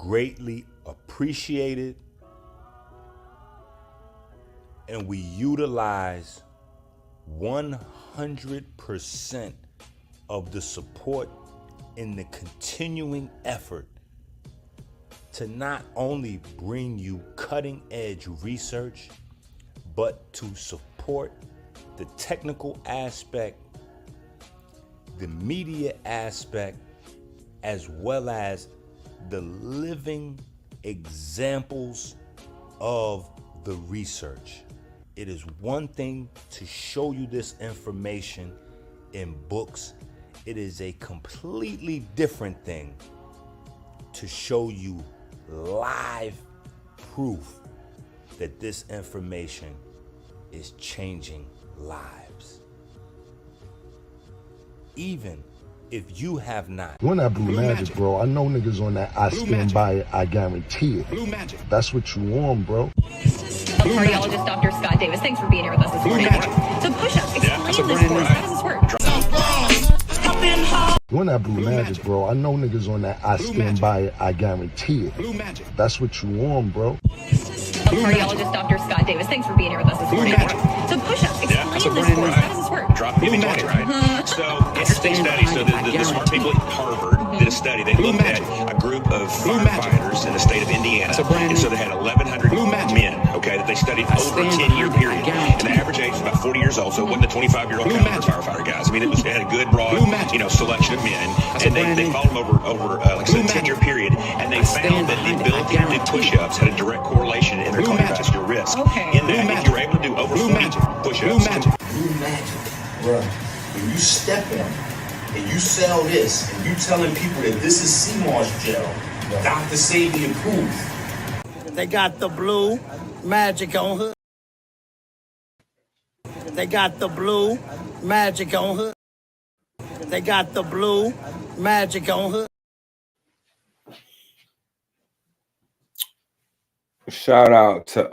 greatly appreciated, and we utilize 100% of the support in the continuing effort to not only bring you cutting edge research, but to support the technical aspect, the media aspect, as well as the living examples of the research. It is one thing to show you this information in books. It is a completely different thing to show you live proof that this information is changing lives. Even if you have not. When that blue magic, bro, I know niggas on that I stand by it, I guarantee it. Blue magic. That's what you want, bro. Cardiologist Dr. Scott Davis, thanks for being here with us this morning. So push-ups, explain this for us. How does this work? When that blue magic, bro, I know niggas on that I stand by it, I guarantee it. Blue magic. That's what you want, bro. Cardiologist Dr. Scott Davis, thanks for being here with us this morning. So push-ups, explain this for us. How does this work? Drop maybe 20, right? So, interesting study. So, the smart people at Harvard did a study. They looked at a group of firefighters in the state of Indiana. And so, they had 1,100 men, okay, that they studied over a 10-year period. And the average age was about 40 years old. So, it wasn't the 25-year-old caliber firefighter guys. I mean, it had a good, broad, selection of men. And they followed them over like I said, a 10-year period. And they found that the ability to do push-ups had a direct correlation in their cardiovascular risk. In that, if you were able to do over 40 push-ups. Blue magic, bro. When you step on it and you sell this and you telling people that this is CMOS gel, Dr. Sabi approved. They got the blue magic on hood. They got the blue magic on hood. They got the blue magic on hood. Shout out to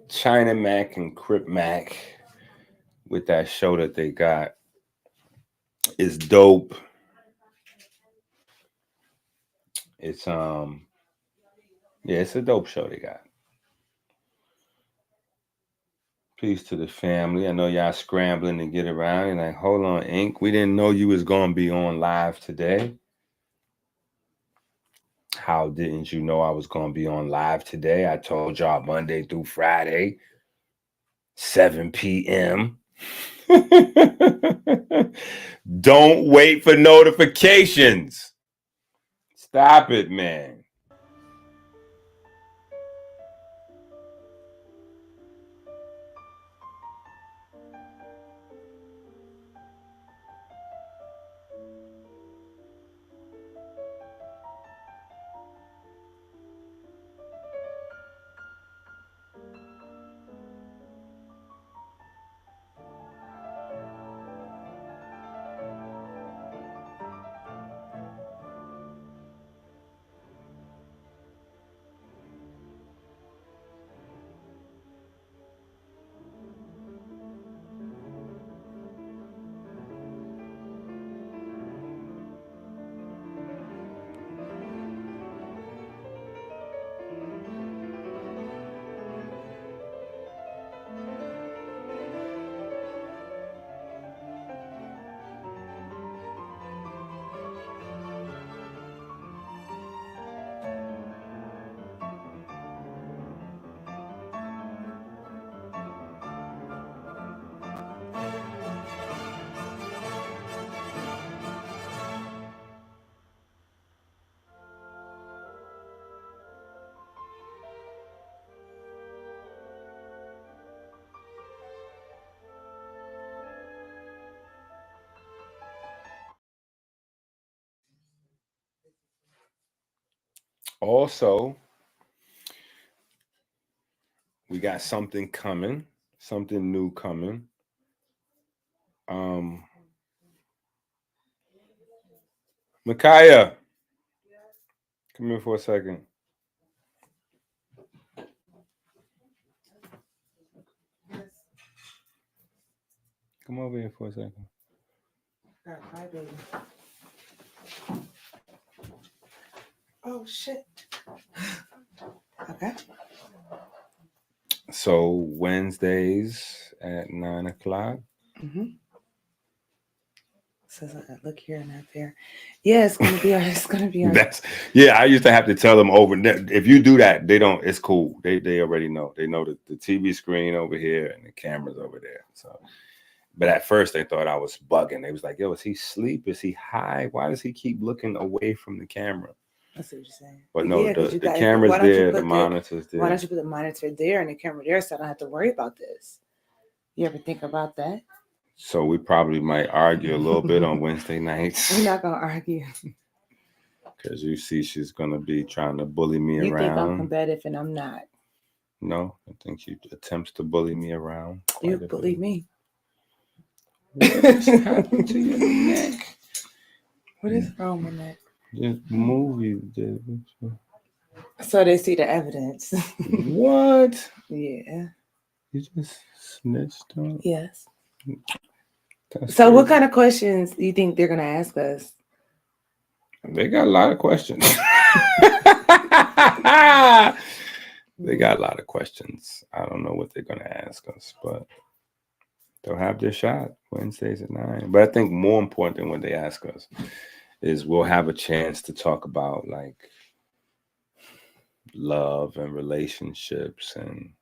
China Mac and Crip Mac with that show that they got. It's dope. It's it's a dope show they got. Peace to the family. I know y'all scrambling to get around. You're like, hold on, Ink. We didn't know you was gonna be on live today. How didn't you know I was gonna be on live today? I told y'all Monday through Friday, 7 p.m. Don't wait for notifications. Stop it, man. Also, we got something coming, something new coming. Micaiah, come here for a second. Come over here for a second. Hi, baby. Oh shit. Okay. So Wednesdays at 9 o'clock. Mm-hmm. Says look here and not there. Yeah, it's gonna be our. It's gonna be our. That's I used to have to tell them over. If you do that, they don't. It's cool. They already know. They know the TV screen over here and the cameras over there. So, but at first they thought I was bugging. They was like, "Yo, is he asleep? Is he high? Why does he keep looking away from the camera?" I see what you're saying. But no, yeah, the camera's there, the monitor's there. Why don't you put the monitor there and the camera there so I don't have to worry about this? You ever think about that? So we probably might argue a little bit on Wednesday nights. We're not gonna argue. Because you see she's gonna be trying to bully me around. You think I'm combative and I'm not. No, I think she attempts to bully me around. You bully me. What's happened to your neck? What is wrong with that? Just movie. So they see the evidence. What? Yeah. You just snitched on? Yes. That's so crazy. What kind of questions do you think they're gonna ask us? They got a lot of questions. They got a lot of questions. I don't know what they're gonna ask us, but they'll have their shot Wednesdays at 9. But I think more important than what they ask us is we'll have a chance to talk about like love and relationships and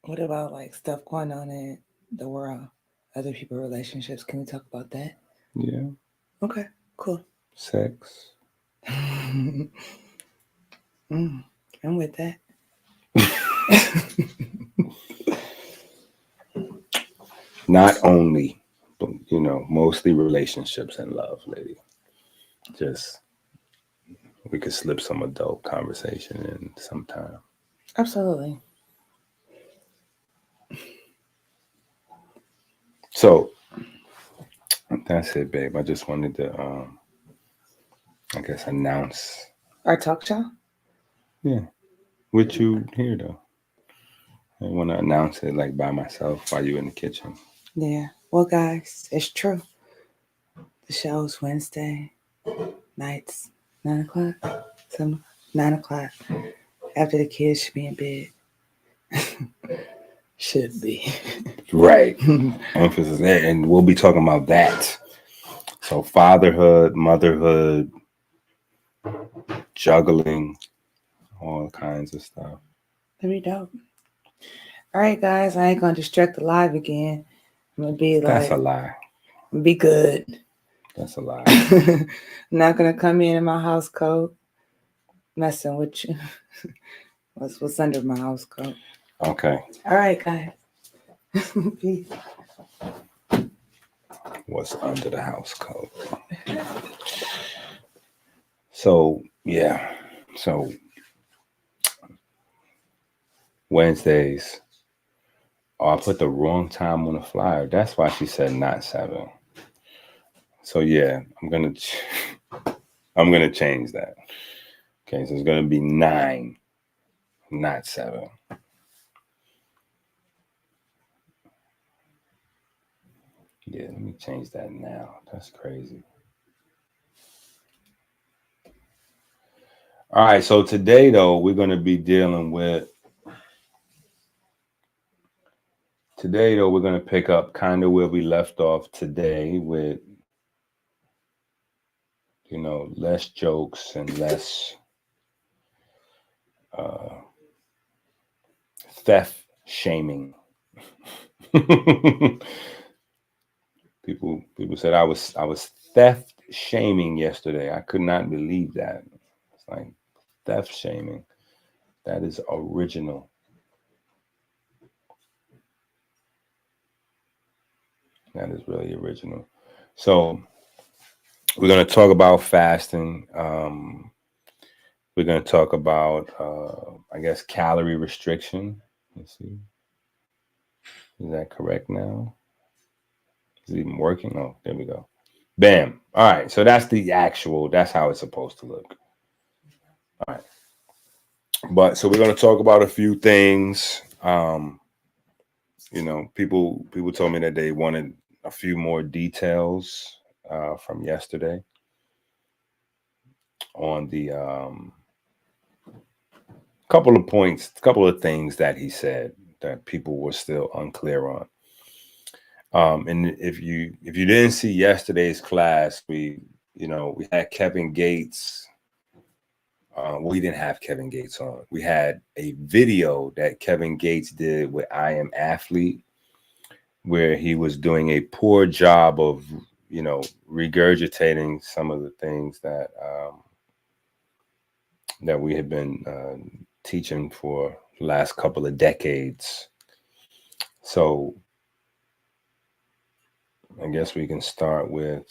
what about like stuff going on in the world, other people's relationships? Can we talk about that? yeah. Okay, cool. Sex. I'm with that. Not only, but mostly relationships and love, lady. Just we could slip some adult conversation in sometime. Absolutely. So that's it, babe. I just wanted to I guess announce our talk show. Yeah. With you here though. I want to announce it like by myself while you're in the kitchen. Yeah. Well, guys, it's true. The show's Wednesday nights, 9 o'clock, 9 o'clock. After the kids should be in bed. Should be. Right. Emphasis there. And we'll be talking about that. So fatherhood, motherhood, juggling, all kinds of stuff. That'd be dope. All right, guys. I ain't going to distract the live again. I'm going to be like... That's a lie. Be good. That's a lie. I'm not going to come in my house coat messing with you. What's under my house coat. Okay. All right, guys. Peace. What's under the house coat? So, yeah. So, Wednesdays. Oh, I put the wrong time on the flyer. That's why she said not 7. So, yeah, I'm going to change that. Okay, so it's going to be 9, not 7. Yeah, let me change that now. That's crazy. All right, so today, though, we're going to be dealing with... Today, though, we're going to pick up kind of where we left off today with, less jokes and less theft shaming. People said I was theft shaming yesterday. I could not believe that. It's like theft shaming. That is original. That is really original. So we're going to talk about fasting. We're going to talk about, I guess, calorie restriction. Let's see. Is that correct now? Is it even working? Oh, there we go. Bam. All right. So that's that's how it's supposed to look. All right. But so we're going to talk about a few things. People told me that they wanted a few more details from yesterday. on the couple of points, couple of things that he said that people were still unclear on. And if you didn't see yesterday's class, we had Kevin Gates. We didn't have Kevin Gates on. We had a video that Kevin Gates did with I Am Athlete, where he was doing a poor job of, regurgitating some of the things that that we have been teaching for the last couple of decades. So I guess we can start with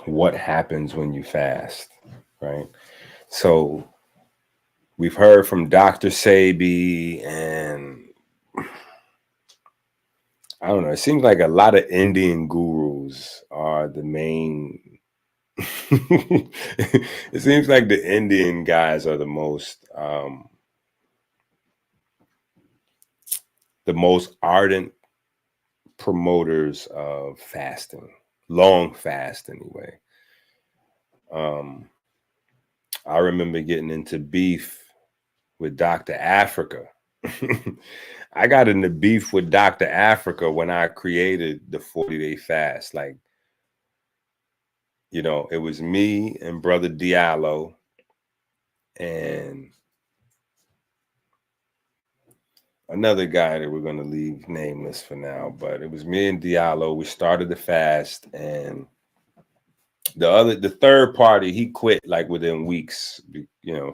what happens when you fast, right? So we've heard from Dr. Sebi, and I don't know, it seems like a lot of Indian gurus are the main. It seems like the Indian guys are the most ardent promoters of fasting, long fast anyway. I remember getting into beef with Dr. Africa. I got into beef with Dr. Africa when I created the 40-day fast. Like, it was me and Brother Diallo and another guy that we're going to leave nameless for now, but it was me and Diallo. We started the fast, and the third party, he quit like within weeks,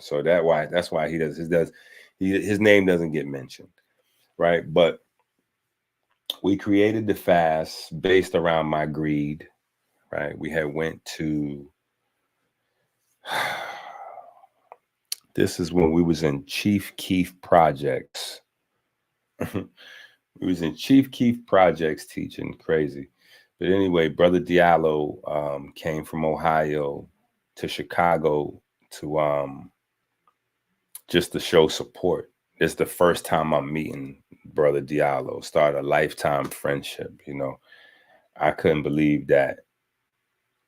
so that's why his name doesn't get mentioned, right? But we created the fast based around my greed, right? We had went to this is when we was in Chief Keef Projects. We was in Chief Keef Projects teaching, crazy. But anyway, Brother Diallo came from Ohio to Chicago to just to show support. This is the first time I'm meeting Brother Diallo. Started a lifetime friendship. I couldn't believe that.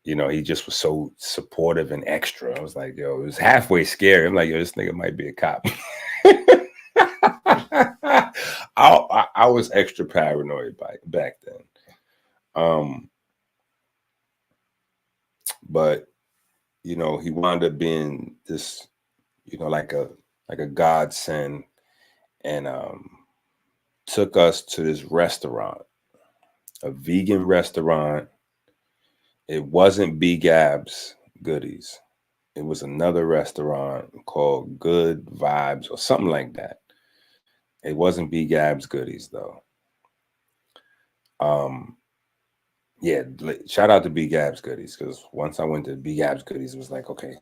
He just was so supportive and extra. I was like, yo, it was halfway scary. I'm like, yo, this nigga might be a cop. I was extra paranoid back then. But he wound up being this, like a godsend, and took us to this restaurant, a vegan restaurant. It wasn't B Gab's Goodies. It was another restaurant called Good Vibes or something like that. It wasn't B Gab's Goodies though. Yeah, shout out to B Gab's Goodies, because once I went to B Gab's Goodies, it was like, okay,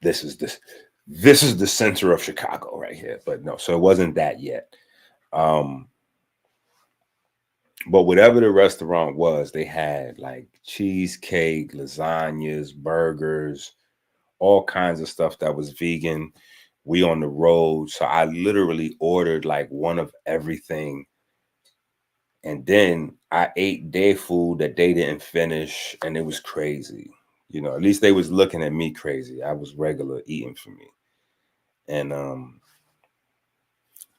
this is the center of Chicago right here. But no, so it wasn't that yet. But whatever the restaurant was, they had like cheesecake, lasagnas, burgers, all kinds of stuff that was vegan. We on the road, so I literally ordered like one of everything. And then I ate their food that they didn't finish, and it was crazy. At least they was looking at me crazy. I was regular eating for me. And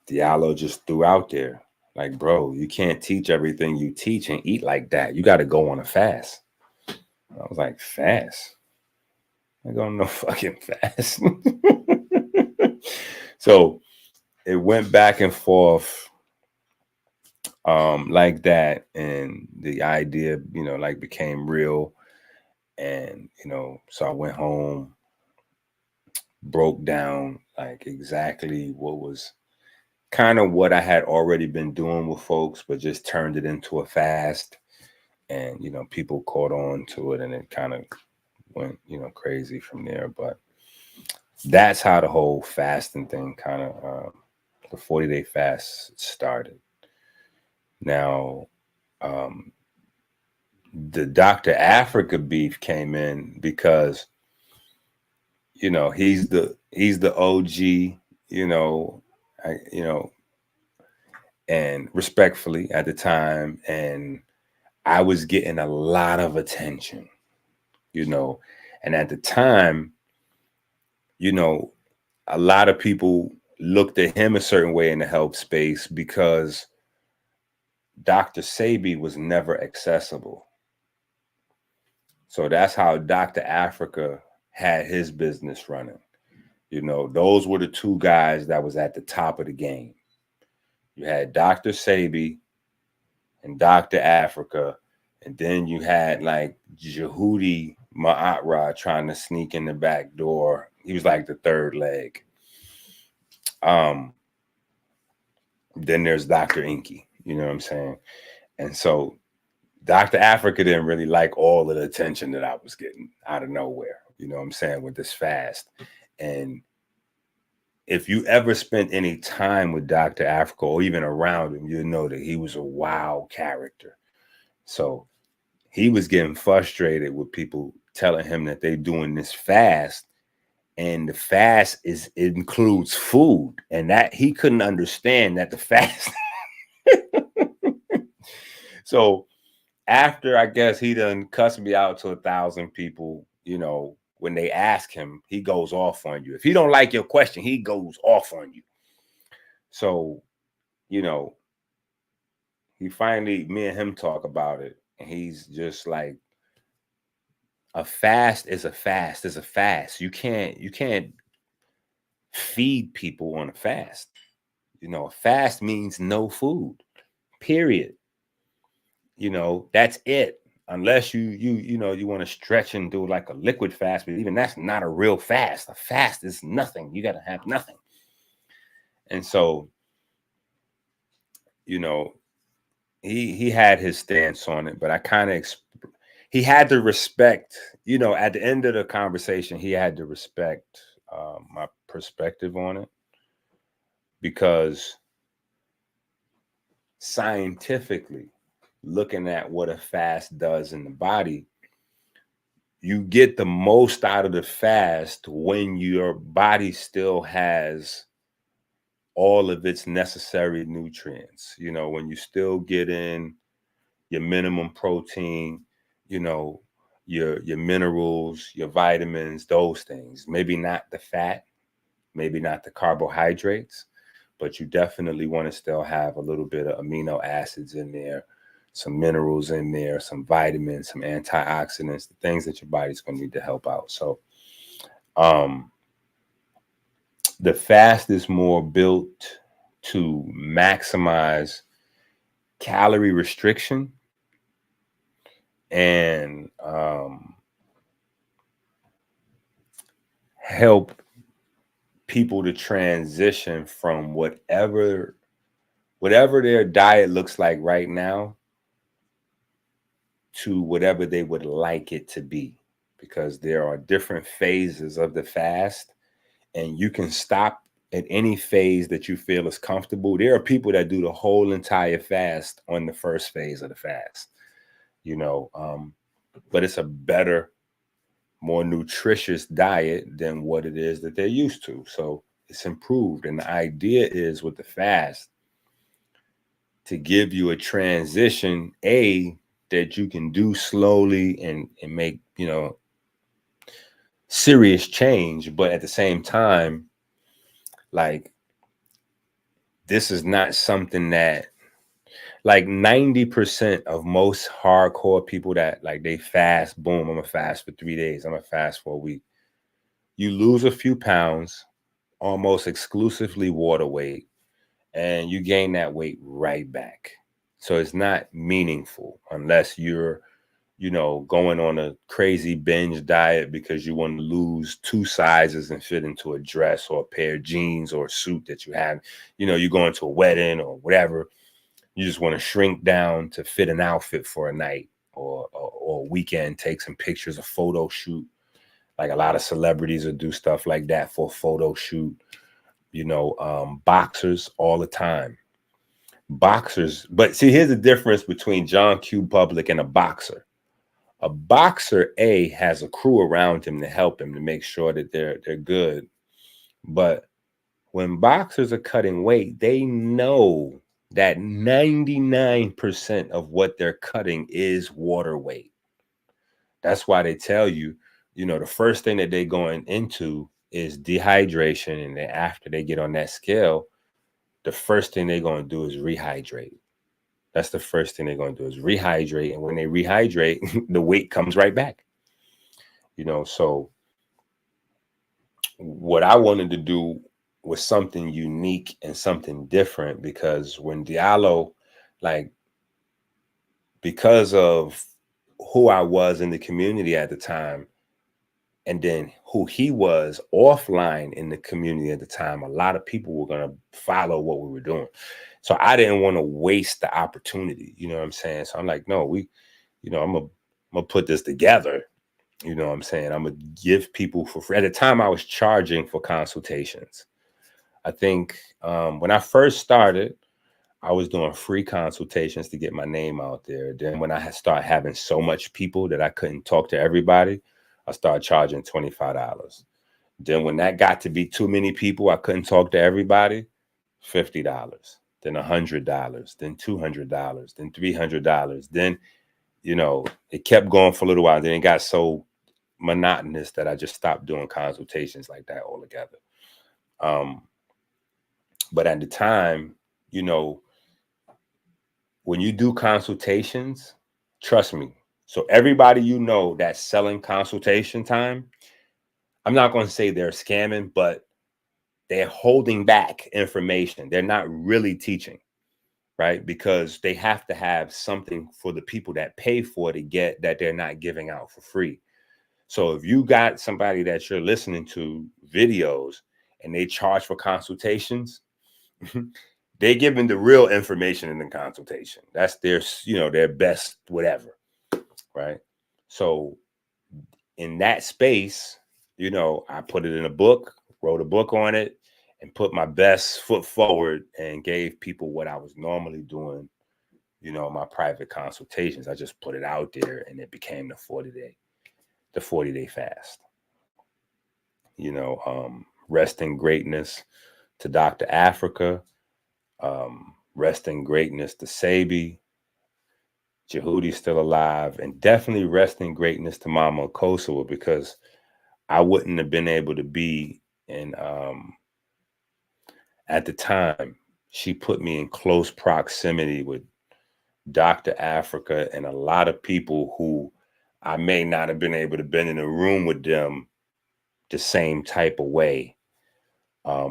Diallo just threw out there, like, bro, you can't teach everything you teach and eat like that. You got to go on a fast. I was like, fast? I go on no fucking fast. So it went back and forth like that. And the idea, became real. And, so I went home, broke down like exactly what was kind of what I had already been doing with folks, but just turned it into a fast. And, people caught on to it, and it kind of went, crazy from there. But that's how the whole fasting thing kind of, the 40-day fast started. Now, the Dr. Africa beef came in because, he's the OG, and respectfully at the time, and I was getting a lot of attention. you know. And at the time, you know, a lot of people looked at him a certain way in the health space because Dr. Sebi was never accessible. So that's how Dr. Africa had his business running. You know, those were the two guys that was at the top of the game. You had Dr. Sebi and Dr. Africa, and then you had like Jehudi Ma'atra trying to sneak in the back door. He was like the third leg. Then there's Dr. EnQi, you know what I'm saying? And so Dr. Africa didn't really like all of the attention that I was getting out of nowhere, you know what I'm saying, with this fast. And if you ever spent any time with Dr. Africa or even around him, you'll know that he was a wild character. So he was getting frustrated with people telling him that they're doing this fast, and the fast includes food, and that he couldn't understand that the fast. So after, I guess, he done cussed me out to 1,000 people, you know, when they ask him, he goes off on you. If he don't like your question, he goes off on you. So, you know, he finally, me and him talk about it, and he's just like, a fast is a fast is a fast. You can't feed people on a fast. You know, a fast means no food, period. You know, that's it. Unless you want to stretch and do like a liquid fast, but even that's not a real fast. A fast is nothing. You got to have nothing. And so, you know, he had his stance on it, but I kind of he had to respect, you know, at the end of the conversation, he had to respect my perspective on it, because scientifically, looking at what a fast does in the body, you get the most out of the fast when your body still has all of its necessary nutrients. You know, when you still get in your minimum protein, you know, your minerals, your vitamins, those things. Maybe not the fat, maybe not the carbohydrates, but you definitely want to still have a little bit of amino acids in there, some minerals in there, some vitamins, some antioxidants, the things that your body's going to need to help out. So the fast is more built to maximize calorie restriction and help people to transition from whatever their diet looks like right now to whatever they would like it to be, because there are different phases of the fast, and you can stop at any phase that you feel is comfortable. There are people that do the whole entire fast on the first phase of the fast, you know, but it's a better, more nutritious diet than what it is that they're used to. So it's improved. And the idea is with the fast to give you a transition, that you can do slowly and make, you know, serious change. But at the same time, like, this is not something that, like, 90% of most hardcore people that like they fast, boom, I'm gonna fast for 3 days, I'm gonna fast for a week. You lose a few pounds, almost exclusively water weight, and you gain that weight right back. So it's not meaningful unless you're, you know, going on a crazy binge diet because you want to lose 2 sizes and fit into a dress or a pair of jeans or a suit that you have. You know, you're going to a wedding or whatever. You just want to shrink down to fit an outfit for a night or a weekend, take some pictures, a photo shoot. Like a lot of celebrities will do stuff like that for a photo shoot. You know, boxers all the time. Boxers, but see, here's the difference between John Q. Public and a boxer. A boxer, has a crew around him to help him to make sure that they're good. But when boxers are cutting weight, they know that 99% of what they're cutting is water weight. that's why they tell you, you know, the first thing that they're going into is dehydration. And then after they get on that scale, the first thing they're going to do is rehydrate. That's the first thing they're going to do is rehydrate. And when they rehydrate, the weight comes right back. You know, so what I wanted to do was something unique and something different, because when Diallo, like, because of who I was in the community at the time, and then who he was offline in the community at the time, a lot of people were going to follow what we were doing. So I didn't want to waste the opportunity. You know what I'm saying? So I'm like, no, you know, I'm going to put this together. You know what I'm saying? I'm going to give people for free. At the time, I was charging for consultations. I think when I first started, I was doing free consultations to get my name out there. Then when I started having so much people that I couldn't talk to everybody, I started charging $25. Then when that got to be too many people, I couldn't talk to everybody, $50. Then $100, then $200, then $300. Then, you know, it kept going for a little while. Then it got so monotonous that I just stopped doing consultations like that altogether. But at the time, you know, when you do consultations, trust me. So everybody, you know, that's selling consultation time, I'm not going to say they're scamming, but they're holding back information. They're not really teaching, right? Because they have to have something for the people that pay for it to get that they're not giving out for free. So if you got somebody that you're listening to videos and they charge for consultations, they're giving the real information in the consultation. That's their, you know, their best whatever, right? So in that space, you know, I put it in a book, wrote a book on it, and put my best foot forward and gave people what I was normally doing, you know, my private consultations. I just put it out there and it became the 40-day fast. You know, rest in greatness to Dr. Africa. Rest in greatness to Sabi. Jehudi's still alive, and definitely rest in greatness to Mama Kosowa, because I wouldn't have been able to be in, at the time, she put me in close proximity with Dr. Africa and a lot of people who I may not have been able to be in a room with them the same type of way.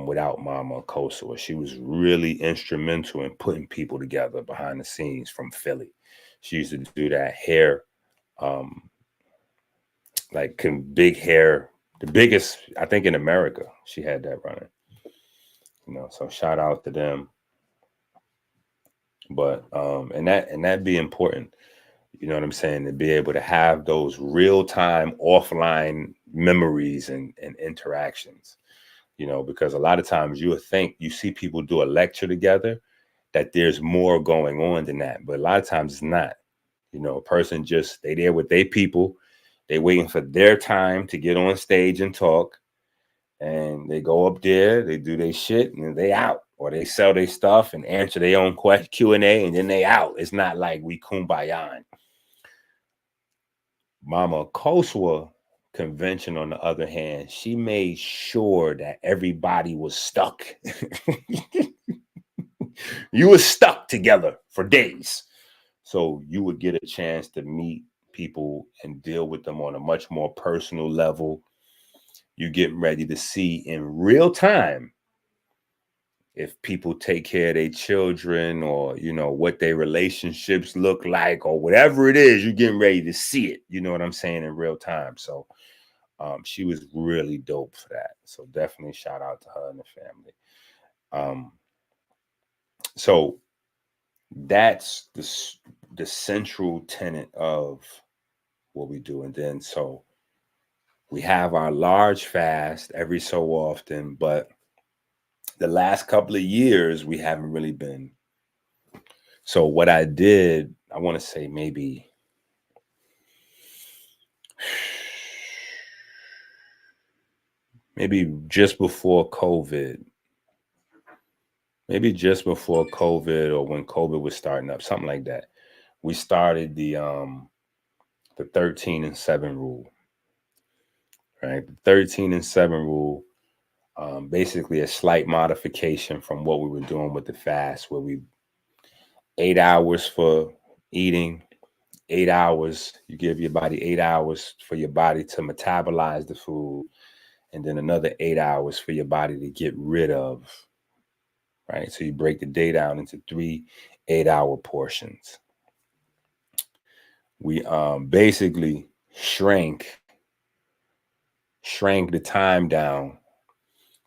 Without Mama Kosowa. She was really instrumental in putting people together behind the scenes from Philly. She used to do that hair, like big hair, the biggest, I think, in America. She had that running. You know, so shout out to them. But and that be important. You know what I'm saying? To be able to have those real-time offline memories and interactions. You know, because a lot of times you would think you see people do a lecture together, that there's more going on than that. But a lot of times it's not. You know, a person just, they there with their people, they waiting for their time to get on stage and talk. And they go up there, they do their shit, and they out. Or they sell their stuff and answer their own Q&A, and then they out. It's not like we kumbaya. Mama Kosowa convention, on the other hand, she made sure that everybody was stuck. You were stuck together for days. So you would get a chance to meet people and deal with them on a much more personal level. You get ready to see in real time if people take care of their children, or, you know, what their relationships look like, or whatever it is, you're getting ready to see it. You know what I'm saying? In real time. So she was really dope for that. So definitely shout out to her and the family. So that's the central tenet of what we do. And then so we have our large fast every so often, but the last couple of years we haven't really been. So what I did, I want to say maybe just before COVID, or when COVID was starting up, something like that. We started the the 13 and 7 rule, right? The 13 and 7 rule, basically a slight modification from what we were doing with the fast, where we 8 hours for eating, 8 hours, you give your body 8 hours for your body to metabolize the food, and then another 8 hours for your body to get rid of, right? So you break the day down into 3 8-hour portions. We basically shrank the time down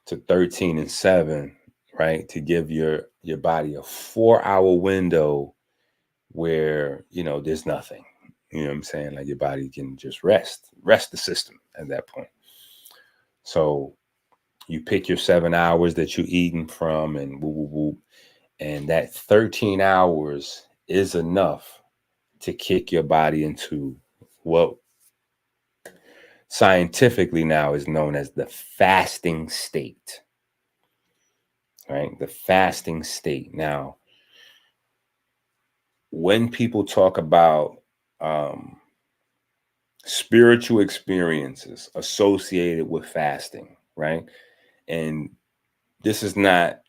to 13 and 7, right? To give your body a 4-hour window where, you know, there's nothing. You know what I'm saying? Like your body can just rest the system at that point. So you pick your 7 hours that you're eating from, and whoop, whoop, whoop, and that 13 hours is enough to kick your body into what scientifically now is known as the fasting state, right? The fasting state. Now, when people talk about spiritual experiences associated with fasting, right? And this is not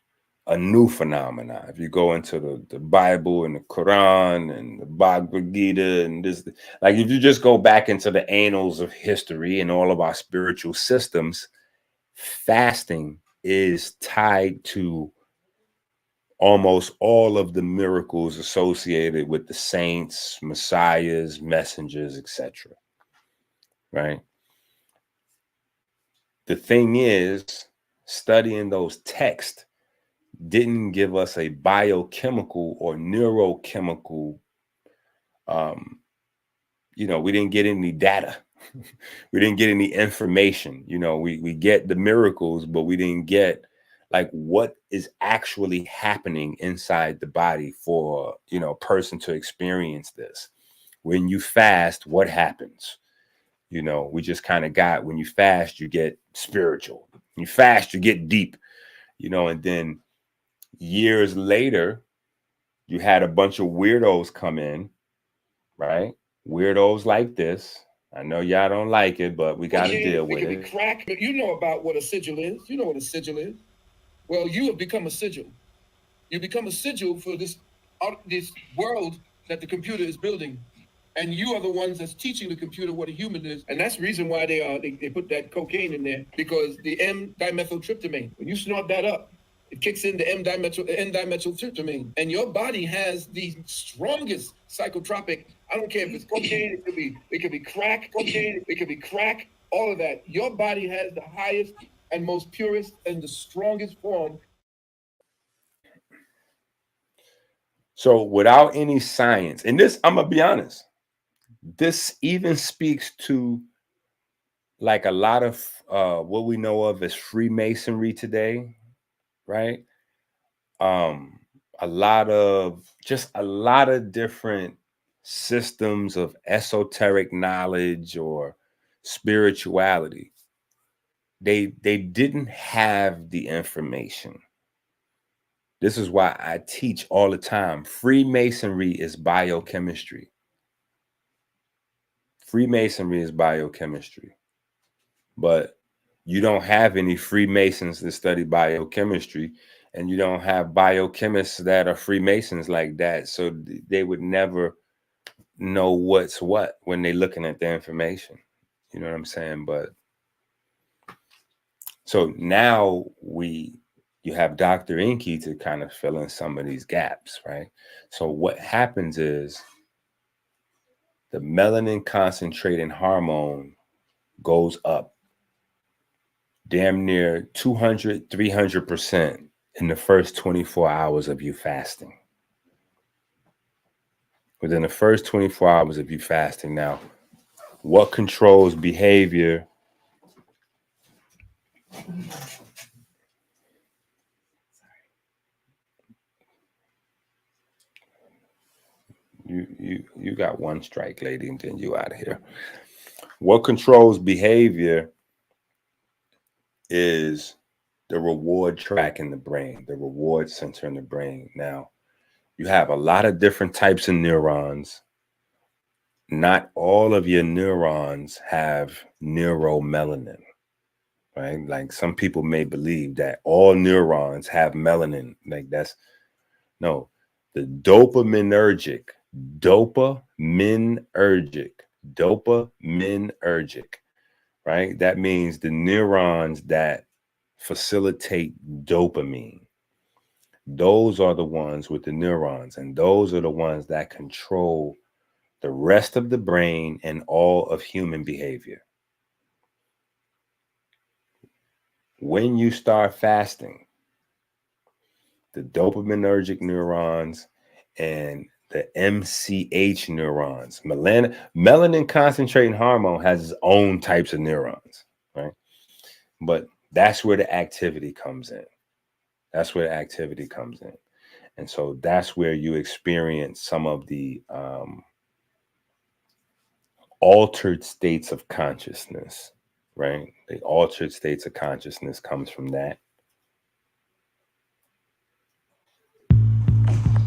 a new phenomenon. If you go into the Bible and the Quran and the Bhagavad Gita and this, like if you just go back into the annals of history and all of our spiritual systems, fasting is tied to almost all of the miracles associated with the saints, messiahs, messengers, etc. Right? The thing is, studying those texts didn't give us a biochemical or neurochemical, you know, we didn't get any data. We didn't get any information. You know, we get the miracles, but we didn't get like what is actually happening inside the body for, you know, a person to experience this. When you fast, what happens? You know, we just kind of got, when you fast, you get spiritual. When you fast, you get deep, you know, and then years later, you had a bunch of weirdos come in, right? Weirdos like this. I know y'all don't like it, but we got to deal with it. Crack. You know about what a sigil is. You know what a sigil is. Well, you have become a sigil. You become a sigil for this world that the computer is building. And you are the ones that's teaching the computer what a human is. And that's the reason why they put that cocaine in there, because the M-dimethyltryptamine, when you snort that up, it kicks in the N-dimethyltryptamine. And your body has the strongest psychotropic. I don't care if it's cocaine, it could be crack, cocaine, it could be crack, all of that. Your body has the highest and most purest and the strongest form. So without any science, and this, I'm gonna be honest, this even speaks to like a lot of what we know of as Freemasonry today, right? A lot of different systems of esoteric knowledge or spirituality. They didn't have the information. This is why I teach all the time. Freemasonry is biochemistry. Freemasonry is biochemistry. But you don't have any Freemasons that study biochemistry, and you don't have biochemists that are Freemasons like that. So they would never know what's what when they're looking at the information. You know what I'm saying? But so now you have Dr. EnQi to kind of fill in some of these gaps, right? So what happens is the melanin concentrating hormone goes up damn near 200, 300% in the first 24 hours of you fasting. Within the first 24 hours of you fasting. Now, what controls behavior? You got one strike, lady, and then you out of here. What controls behavior is the reward track in the brain, the reward center in the brain. Now, you have a lot of different types of neurons. not all of your neurons have neuromelanin, right? Like some people may believe that all neurons have melanin. Like that's no, the dopaminergic, right? That means the neurons that facilitate dopamine. Those are the ones with the neurons, and those are the ones that control the rest of the brain and all of human behavior. When you start fasting, the dopaminergic neurons and the MCH neurons, melanin concentrating hormone has its own types of neurons, right? But that's where the activity comes in. That's where the activity comes in. And so that's where you experience some of the altered states of consciousness, right? The altered states of consciousness comes from that.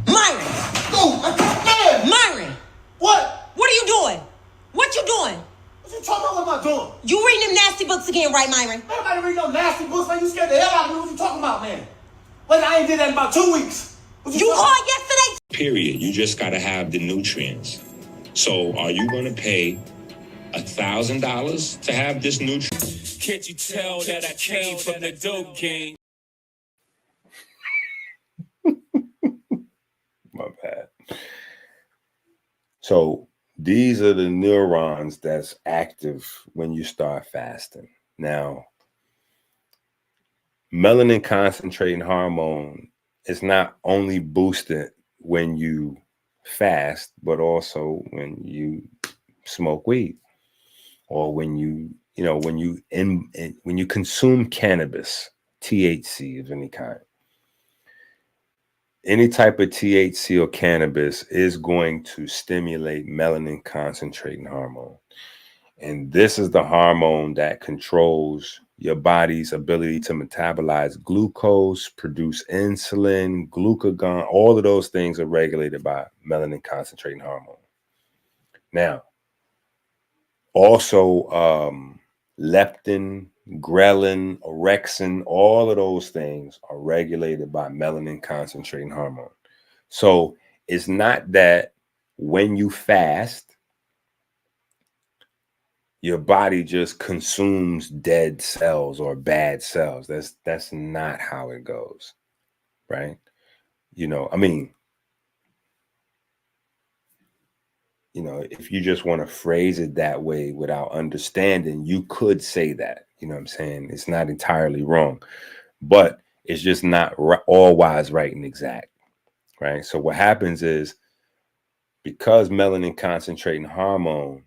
Myron! Oh, Myron! What? What are you doing? What you doing? What you talking about? What am I doing? You reading them nasty books again, right, Myron? Nobody reading no nasty books, man. You scared the hell out of me. What you talking about, man? Well, I ain't did that in about 2 weeks. You called yesterday? Period. You just got to have the nutrients. So are you going to pay $1,000 to have this nutrient? Can't you tell that I came from the dope game? My bad. So these are the neurons that's active when you start fasting. Now, melanin concentrating hormone is not only boosted when you fast, but also when you smoke weed or when you consume cannabis, THC of any kind. Any type of THC or cannabis is going to stimulate melanin concentrating hormone. And this is the hormone that controls your body's ability to metabolize glucose, produce insulin, glucagon. All of those things are regulated by melanin concentrating hormone. Now, also leptin, ghrelin, orexin, all of those things are regulated by melanin concentrating hormone. So it's not that when you fast, your body just consumes dead cells or bad cells. That's not how it goes, right? If you just want to phrase it that way without understanding, you could say that, you know what I'm saying? It's not entirely wrong, but it's just not always right and exact, right? So what happens is, because melanin concentrating hormone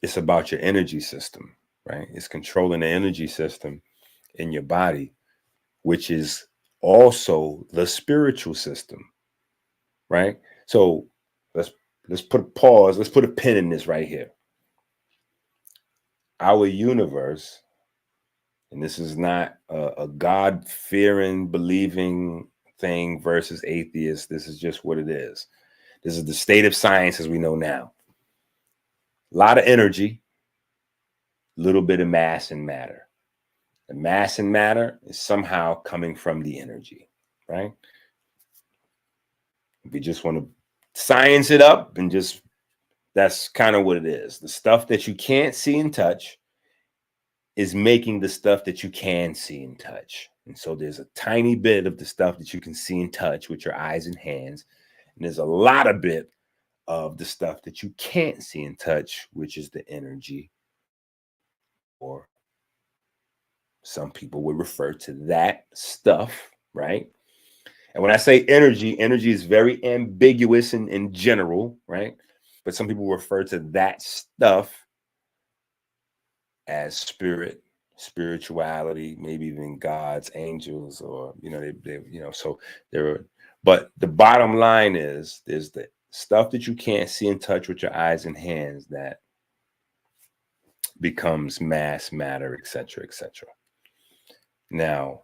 it's about your energy system, right? It's controlling the energy system in your body, which is also the spiritual system, right? So let's put a pause. Let's put a pin in this right here. Our universe, and this is not a God-fearing, believing thing versus atheist. This is just what it is. This is the state of science as we know now. A lot of energy, a little bit of mass and matter. The mass and matter is somehow coming from the energy, right? If you just want to science it up and that's kind of what it is. The stuff that you can't see and touch is making the stuff that you can see and touch. And so there's a tiny bit of the stuff that you can see and touch with your eyes and hands. And there's a lot of bit of the stuff that you can't see and touch, which is the energy, or some people would refer to that stuff, right? And when I say energy is very ambiguous and in general, right? But some people refer to that stuff as spirit, spirituality, maybe even gods, angels, or so there are. But the bottom line is, there's the stuff that you can't see and touch with your eyes and hands that becomes mass, matter, etc., etc. Now,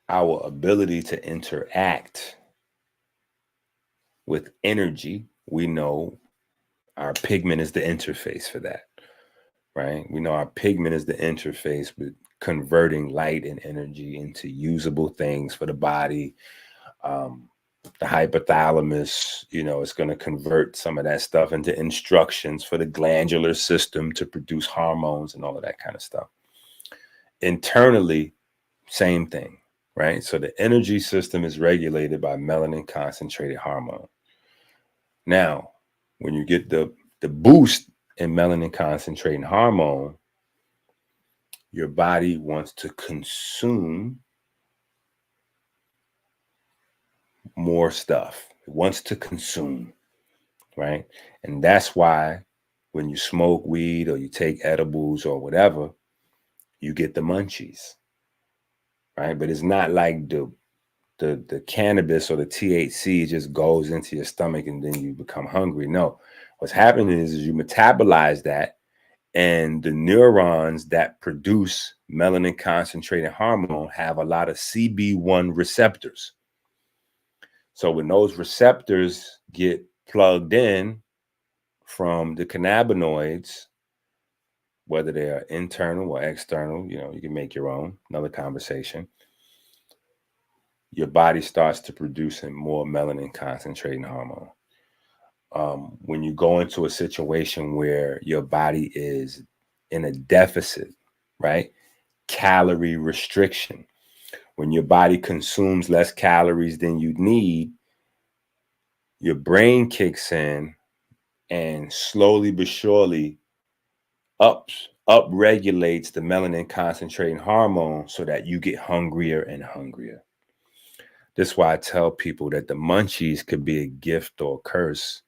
our ability to interact with energy, we know our pigment is the interface for that, right? We know our pigment is the interface with converting light and energy into usable things for the body. The hypothalamus, is going to convert some of that stuff into instructions for the glandular system to produce hormones and all of that kind of stuff. Internally, same thing, right? So the energy system is regulated by melanin concentrated hormone. Now, when you get the boost in melanin concentrating hormone, your body wants to consume more stuff. It wants to consume, right? And that's why when you smoke weed or you take edibles or whatever, you get the munchies, right? But it's not like the cannabis or the THC just goes into your stomach and then you become hungry. No, what's happening is you metabolize that, and the neurons that produce melanin concentrated hormone have a lot of CB1 receptors. So when those receptors get plugged in from the cannabinoids, whether they are internal or external, you can make your own, another conversation. Your body starts to produce more melanin concentrating hormone. When you go into a situation where your body is in a deficit, right? Calorie restriction. When your body consumes less calories than you need, your brain kicks in and slowly but surely up-regulates the melanin concentrating hormone so that you get hungrier and hungrier. This is why I tell people that the munchies could be a gift or a curse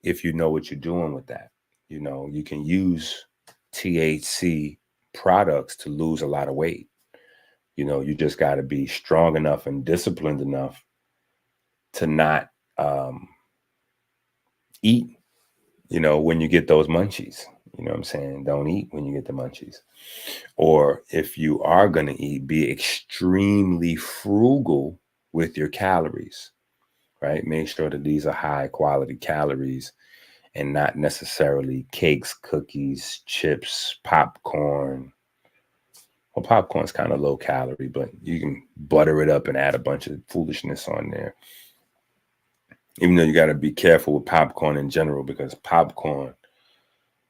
if you know what you're doing with that. You can use THC products to lose a lot of weight. You just got to be strong enough and disciplined enough to not eat, when you get those munchies. You know what I'm saying? Don't eat when you get the munchies. Or if you are going to eat, be extremely frugal with your calories, right? Make sure that these are high quality calories and not necessarily cakes, cookies, chips, popcorn. Well, popcorn's kind of low calorie, but you can butter it up and add a bunch of foolishness on there. Even though you got to be careful with popcorn in general, because popcorn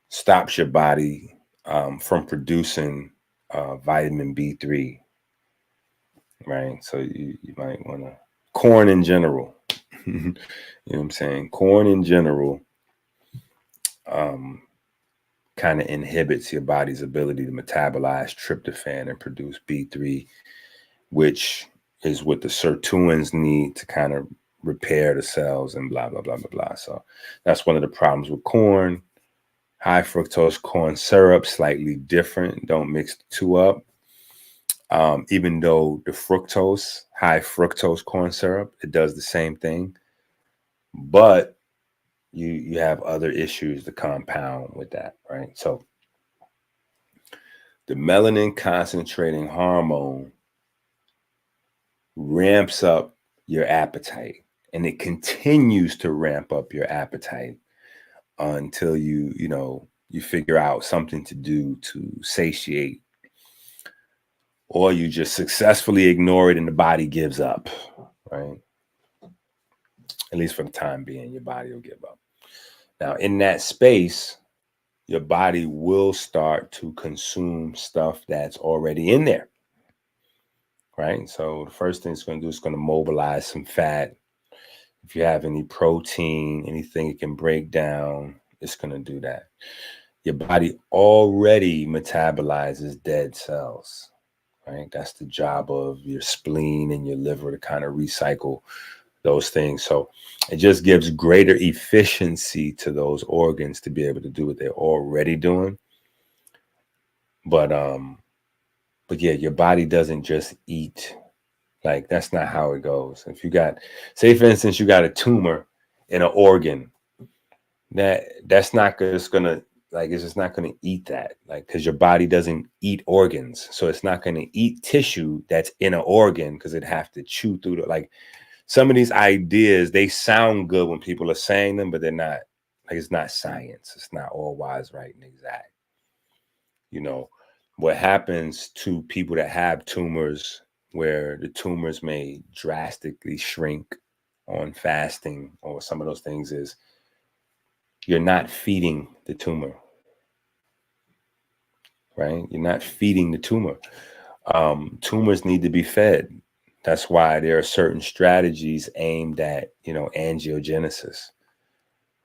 stops your body from producing vitamin B3, right? So you might want to, corn in general, you know what I'm saying? Corn in general kind of inhibits your body's ability to metabolize tryptophan and produce B3, which is what the sirtuins need to kind of repair the cells and blah, blah, blah, blah, blah. So that's one of the problems with corn. High fructose corn syrup, slightly different. Don't mix the two up. Even though the fructose, high fructose corn syrup, it does the same thing. But you have other issues to compound with that, right? So the melanin concentrating hormone ramps up your appetite, and it continues to ramp up your appetite until you figure out something to do to satiate, or you just successfully ignore it and the body gives up, right? At least for the time being, your body will give up. Now, in that space, your body will start to consume stuff that's already in there, right? So the first thing it's going to do is going to mobilize some fat. If you have any protein, anything it can break down, it's going to do that. Your body already metabolizes dead cells, right? That's the job of your spleen and your liver, to kind of recycle those things. So it just gives greater efficiency to those organs to be able to do what they're already doing. But yeah, your body doesn't just eat. Like, that's not how it goes. If you got, say for instance, you got a tumor in an organ, that's not just gonna, like, it's just not gonna eat that, like, because your body doesn't eat organs. So it's not gonna eat tissue that's in an organ, because it'd have to chew through the, like, some of these ideas, they sound good when people are saying them, but they're not. Like, it's not science. It's not all wise, right, and exact. You know, what happens to people that have tumors, where the tumors may drastically shrink on fasting or some of those things, is you're not feeding the tumor, right? You're not feeding the tumor. Tumors need to be fed. That's why there are certain strategies aimed at, angiogenesis,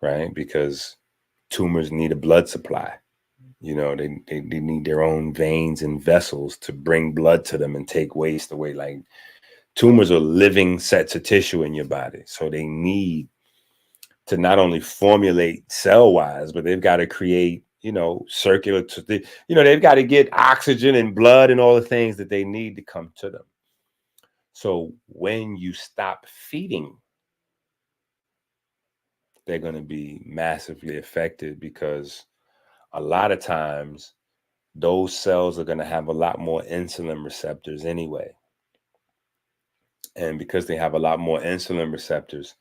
right? Because tumors need a blood supply. They need their own veins and vessels to bring blood to them and take waste away. Like, tumors are living sets of tissue in your body. So they need to not only formulate cell-wise, but they've got to create, circular, they've got to get oxygen and blood and all the things that they need to come to them. So when you stop feeding, they're going to be massively affected, because a lot of times those cells are going to have a lot more insulin receptors anyway. And because they have a lot more insulin receptors,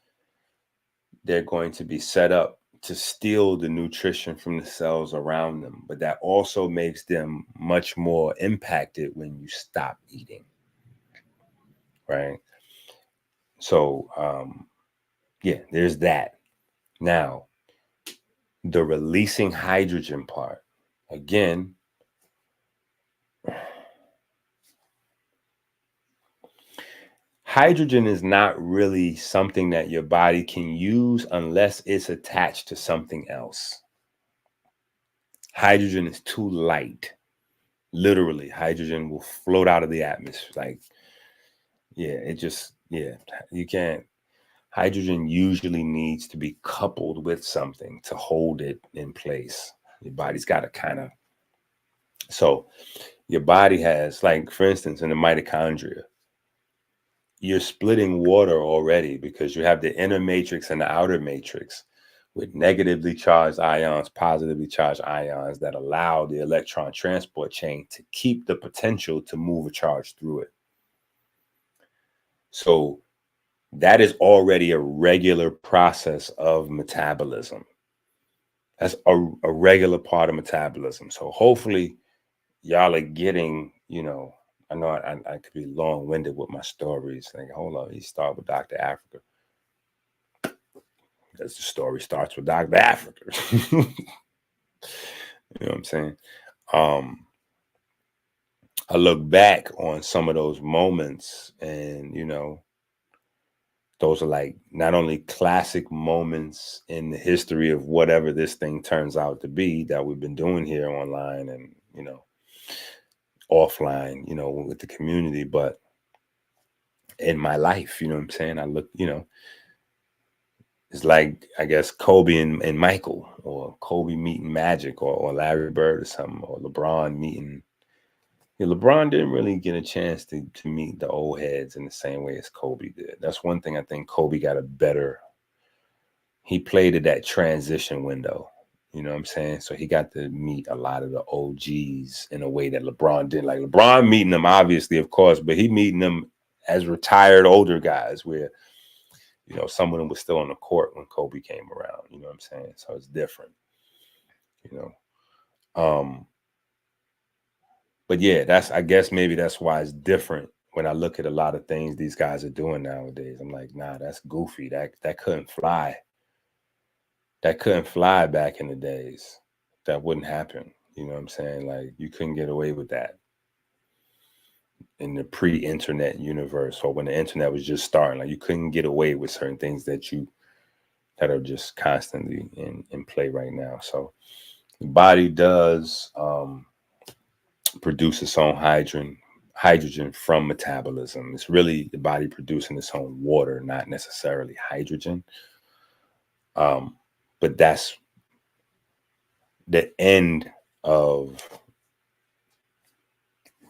they're going to be set up to steal the nutrition from the cells around them. But that also makes them much more impacted when you stop eating, right? So, yeah, there's that. Now, the releasing hydrogen part, again, hydrogen is not really something that your body can use unless it's attached to something else. Hydrogen is too light. Literally, hydrogen will float out of the atmosphere. Like, you can't. Hydrogen usually needs to be coupled with something to hold it in place. Your body's got to kind of. So your body has, like, for instance, in the mitochondria, you're splitting water already, because you have the inner matrix and the outer matrix with negatively charged ions, positively charged ions that allow the electron transport chain to keep the potential to move a charge through it. So that is already a regular process of metabolism. That's a regular part of metabolism. So hopefully y'all are getting, I know I could be long-winded with my stories. Like, hold on, you start with Dr. Africa. Because the story starts with Dr. Africa. You know what I'm saying? I look back on some of those moments, and, those are like not only classic moments in the history of whatever this thing turns out to be that we've been doing here online and, offline, with the community, but in my life, you know what I'm saying? I look, it's like, I guess, Kobe and Michael, or Kobe meeting Magic, or Larry Bird or something, or LeBron meeting. LeBron didn't really get a chance to meet the old heads in the same way as Kobe did. That's one thing I think Kobe got he played at that transition window. You know what I'm saying? So he got to meet a lot of the OGs in a way that LeBron didn't. Like, LeBron meeting them, obviously, of course, but he meeting them as retired older guys, where, some of them was still on the court when Kobe came around. You know what I'm saying? So it's different, But yeah, I guess maybe that's why it's different when I look at a lot of things these guys are doing nowadays. I'm like, nah, that's goofy. That couldn't fly. That couldn't fly back in the days. That wouldn't happen. You know what I'm saying? Like, you couldn't get away with that in the pre-internet universe, or when the internet was just starting. Like, you couldn't get away with certain things that are just constantly in play right now. So the body does produce its own hydrogen from metabolism. It's really the body producing its own water, not necessarily hydrogen. But that's the end of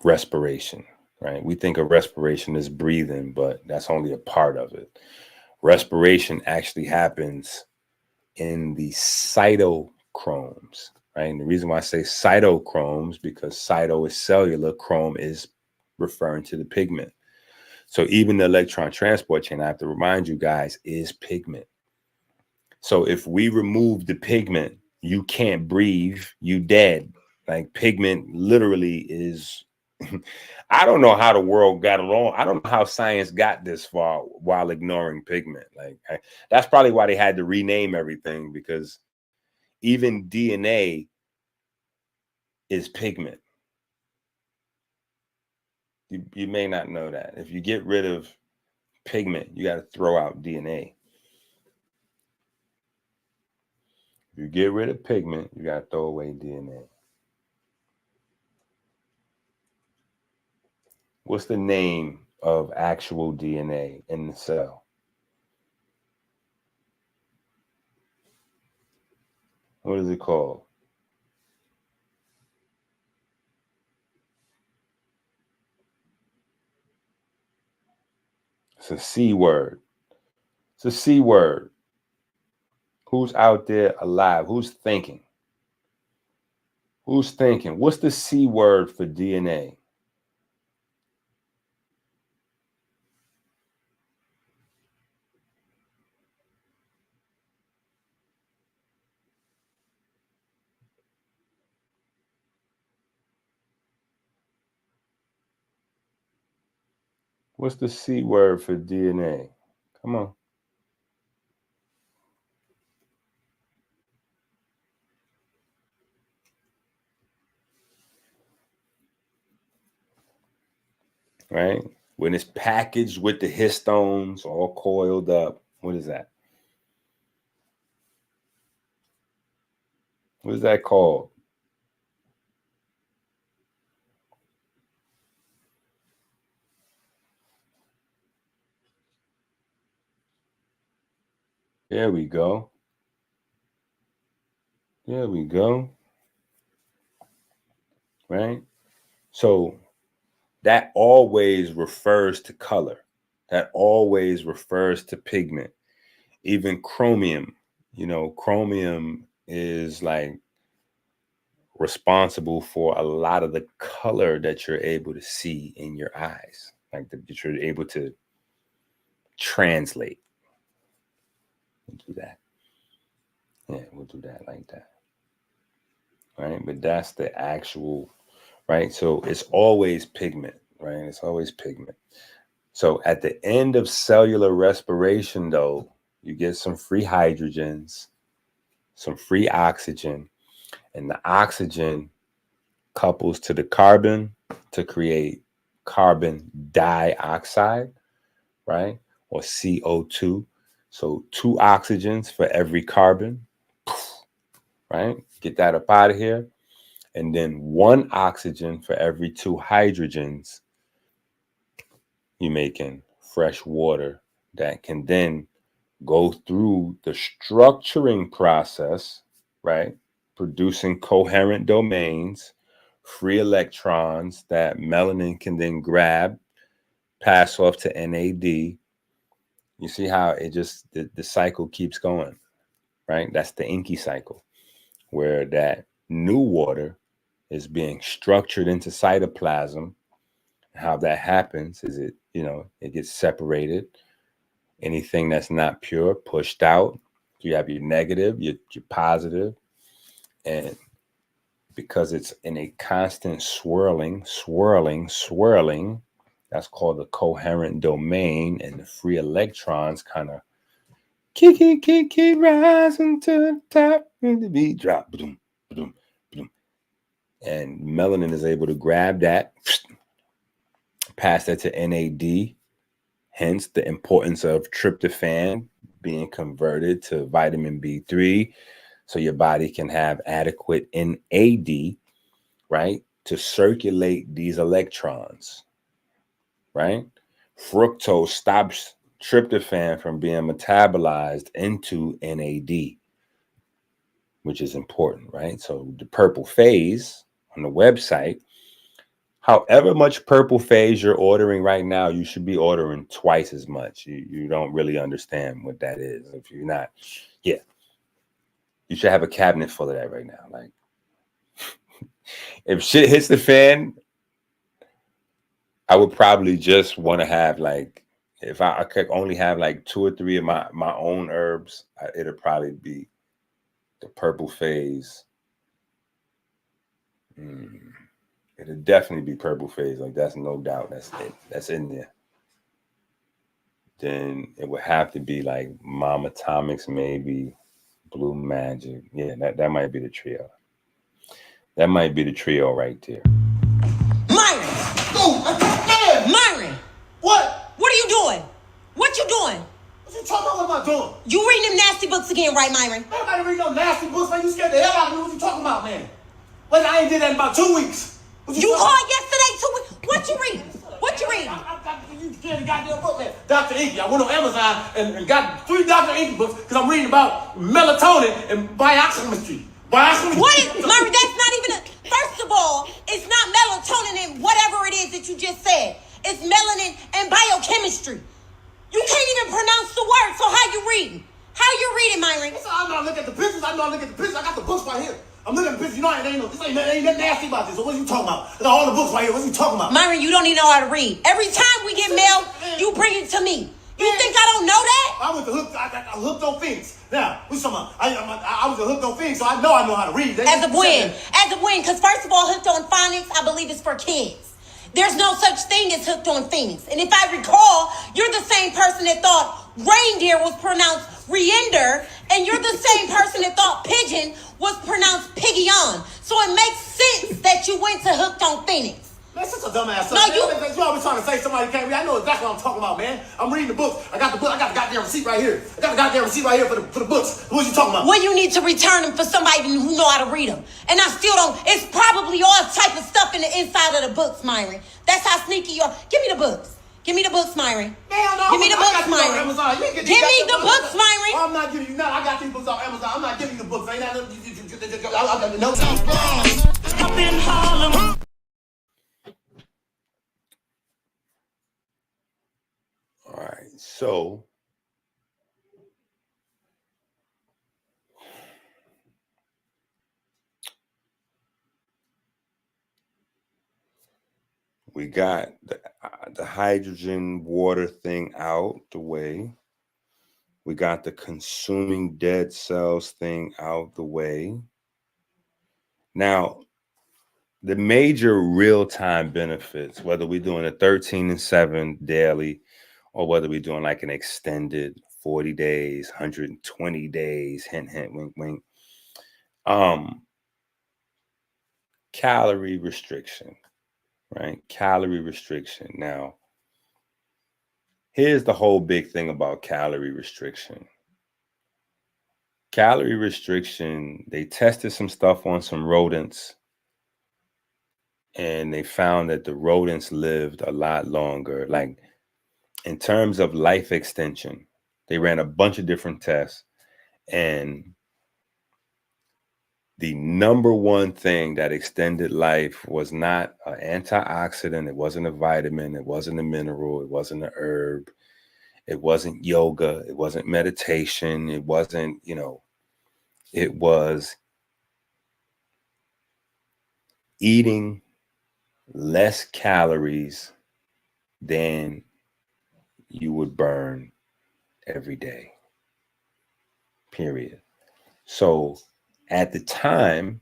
respiration, right? We think of respiration as breathing, but that's only a part of it. Respiration actually happens in the cytochromes, right? And the reason why I say cytochromes, because cyto is cellular, chrome is referring to the pigment. So even the electron transport chain, I have to remind you guys, is pigment. So if we remove the pigment, you can't breathe, you dead. Like pigment literally is, I don't know how the world got along. I don't know how science got this far while ignoring pigment. Like that's probably why they had to rename everything, because even DNA is pigment. You may not know that. If you get rid of pigment, you got to throw out DNA. If you get rid of pigment, you got to throw away DNA. What's the name of actual DNA in the cell? What is it called? It's a C word. It's a C word. Who's out there alive? Who's thinking? Who's thinking? What's the C word for DNA? What's the C word for DNA? Come on. Right? When it's packaged with the histones all coiled up, what is that? What is that called? There we go. There we go. Right? So that always refers to color. That always refers to pigment. Even chromium, chromium is like responsible for a lot of the color that you're able to see in your eyes, like that you're able to translate. We'll do that. Yeah, we'll do that like that. Right? But that's the actual, right? So it's always pigment, right? It's always pigment. So at the end of cellular respiration, though, you get some free hydrogens, some free oxygen, and the oxygen couples to the carbon to create carbon dioxide, right? Or CO2. So 2 oxygens for every carbon, right? Get that up out of here. And then 1 oxygen for every 2 hydrogens. You're making fresh water that can then go through the structuring process, right? Producing coherent domains, free electrons that melanin can then grab, pass off to NAD. You see how it just, the cycle keeps going, right? That's the EnQi cycle, where that new water is being structured into cytoplasm. How that happens is it gets separated. Anything that's not pure, pushed out. You have your negative, your positive. And because it's in a constant swirling, that's called the coherent domain. And the free electrons kind of keep rising to the top, and the beat drop. Boom, boom, boom. And melanin is able to grab that, pass that to NAD. Hence the importance of tryptophan being converted to vitamin B3, so your body can have adequate NAD, right, to circulate these electrons, right? Fructose stops tryptophan from being metabolized into NAD, which is important, right? So the purple phase on the website, however much purple phase you're ordering right now, you should be ordering twice as much. You don't really understand what that is. If you're not, yeah, you should have a cabinet full of that right now. Like, if shit hits the fan, I would probably just want to have like, if I could only have like 2 or 3 of my own herbs, it'll probably be the purple phase. It'll definitely be purple phase. Like that's no doubt. That's in there. Then it would have to be like Mama Atomics, maybe Blue Magic. Yeah, that might be the trio. That might be the trio right there. Myron! Oh, Myron! What? What are you doing? What you doing? What you talking about? What am I doing? You reading them nasty books again, right, Myron? Everybody reading no nasty books, man. You scared the hell out of me. What you talking about, man? Well, I ain't did that in about 2 weeks. You called yesterday 2 weeks? What you reading? What you reading? You scared the goddamn book, man. Dr. EnQi. I went on Amazon and got 3 Dr. EnQi books because I'm reading about melatonin and biochemistry. What is, Myron, that's not even a, first of all, it's not melatonin and whatever it is that you just said. It's melanin and biochemistry. You can't even pronounce the word, so how you reading? How you reading, Myron? I'm not looking at the pictures. I got the books right here. I'm looking at the pictures. You know, ain't nothing nasty about this. So what are you talking about? I got all the books right here. What are you talking about? Myron, you don't even know how to read. Every time we get mail, you bring it to me. You think I don't know that? I was hooked on things. Now, what you talking about? I was hooked on things, so I know how to read. As of when? As of when? Because first of all, hooked on phonics, I believe it's for kids. There's no such thing as hooked on things. And if I recall, you're the same person that thought reindeer was pronounced reinder, and you're the same person that thought pigeon was pronounced piggion. So it makes sense that you went to hooked on phonics. That's just a dumbass. No, you always trying to say somebody can't read. I know exactly what I'm talking about, man. I'm reading the book. I got the goddamn receipt right here. I got the goddamn receipt right here for the books. What you talking about? Well, you need to return them for somebody who know how to read them. And I still don't. It's probably all type of stuff in the inside of the books, Myron. That's how sneaky you are. Give me the books. Give me the books, Myron. Give me the books, Myron. Give me the books, Myron. I'm not giving you nothing. I got these books off Amazon. I'm not giving you the books. Ain't that no up in Harlem. All right, so we got the hydrogen water thing out the way. We got the consuming dead cells thing out the way. Now, the major real-time benefits, whether we're doing a 13 and 7 daily, or whether we're doing like an extended 40 days, 120 days, hint, hint, wink, wink. Calorie restriction, right? Calorie restriction. Now, here's the whole big thing about calorie restriction. Calorie restriction, they tested some stuff on some rodents, and they found that the rodents lived a lot longer. Like, in terms of life extension, they ran a bunch of different tests, and the number one thing that extended life was not an antioxidant, it wasn't a vitamin, it wasn't a mineral, it wasn't a herb, it wasn't yoga, it wasn't meditation, it wasn't, it was eating less calories than you would burn every day, period. So at the time,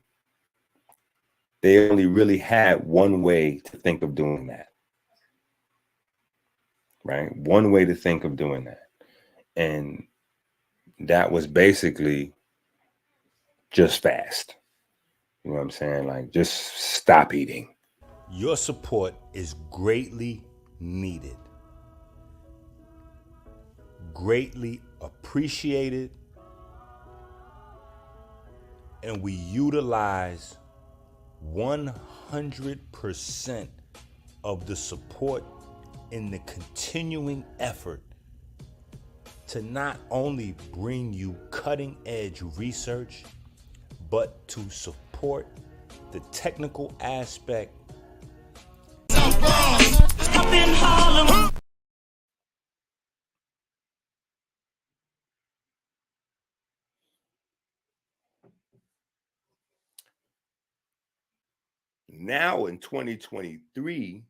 they only really had one way to think of doing that, right? One way to think of doing that. And that was basically just fast. You know what I'm saying? Like, just stop eating. Your support is greatly needed, greatly appreciated, and we utilize 100% of the support in the continuing effort to not only bring you cutting edge research, but to support the technical aspect. Up in Harlem. Now in 2023,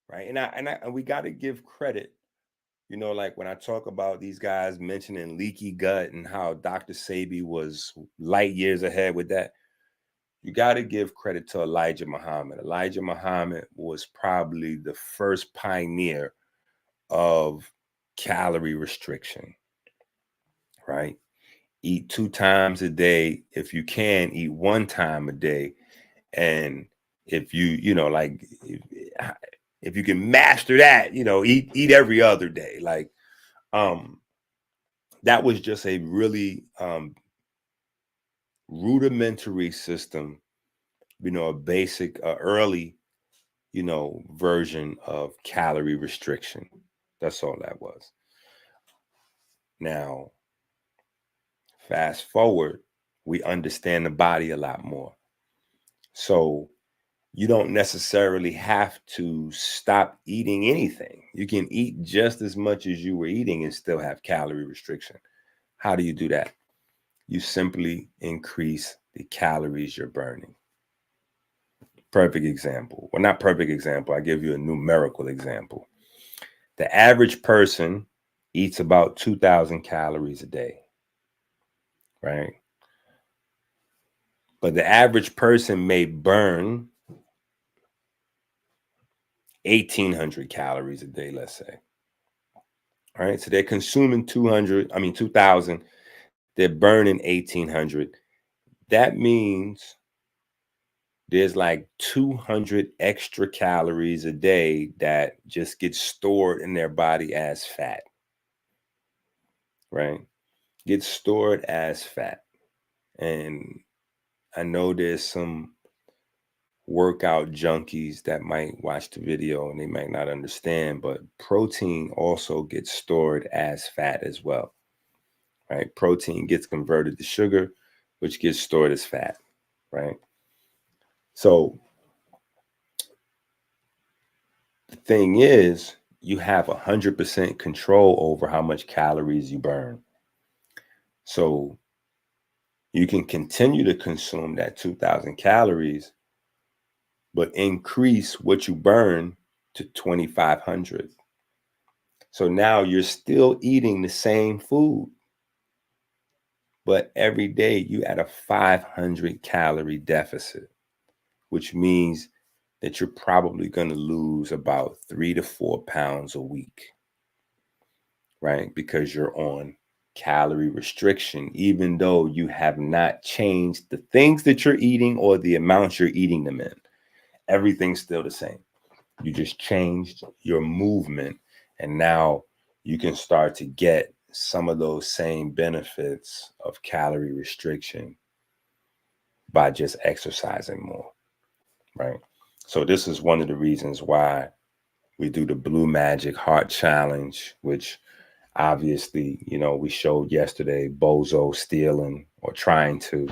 right? And we got to give credit, you know, like when I talk about these guys mentioning leaky gut and how Dr. Sebi was light years ahead with that. You got to give credit to Elijah Muhammad. Elijah Muhammad was probably the first pioneer of calorie restriction, right? Eat 2 times a day. If you can, eat 1 time a day. And if you know, like if you can master that, you know, eat every other day. Like, that was just a really rudimentary system, you know, a basic, early, you know, version of calorie restriction. That's all that was. Now, fast forward, we understand the body a lot more. So you don't necessarily have to stop eating anything. You can eat just as much as you were eating and still have calorie restriction. How do you do that? You simply increase the calories you're burning. Perfect example. Well, not perfect example. I give you a numerical example. The average person eats about 2,000 calories a day, right? But the average person may burn 1,800 calories a day, let's say. All right, so they're consuming 2,000. They're burning 1,800. That means there's like 200 extra calories a day that just get stored in their body as fat, right? Gets stored as fat. And I know there's some workout junkies that might watch the video and they might not understand, but protein also gets stored as fat as well, right? Protein gets converted to sugar, which gets stored as fat, right? So the thing is, you have 100% control over how much calories you burn. So you can continue to consume that 2,000 calories, but increase what you burn to 2,500. So now you're still eating the same food, but every day you at a 500 calorie deficit, which means that you're probably going to lose about 3 to 4 pounds a week, right? Because you're on calorie restriction, even though you have not changed the things that you're eating or the amounts you're eating them in. Everything's still the same. You just changed your movement, and now you can start to get some of those same benefits of calorie restriction by just exercising more, right? So this is one of the reasons why we do the Blue Magic Heart Challenge, which obviously, you know, we showed yesterday Bozo stealing or trying to.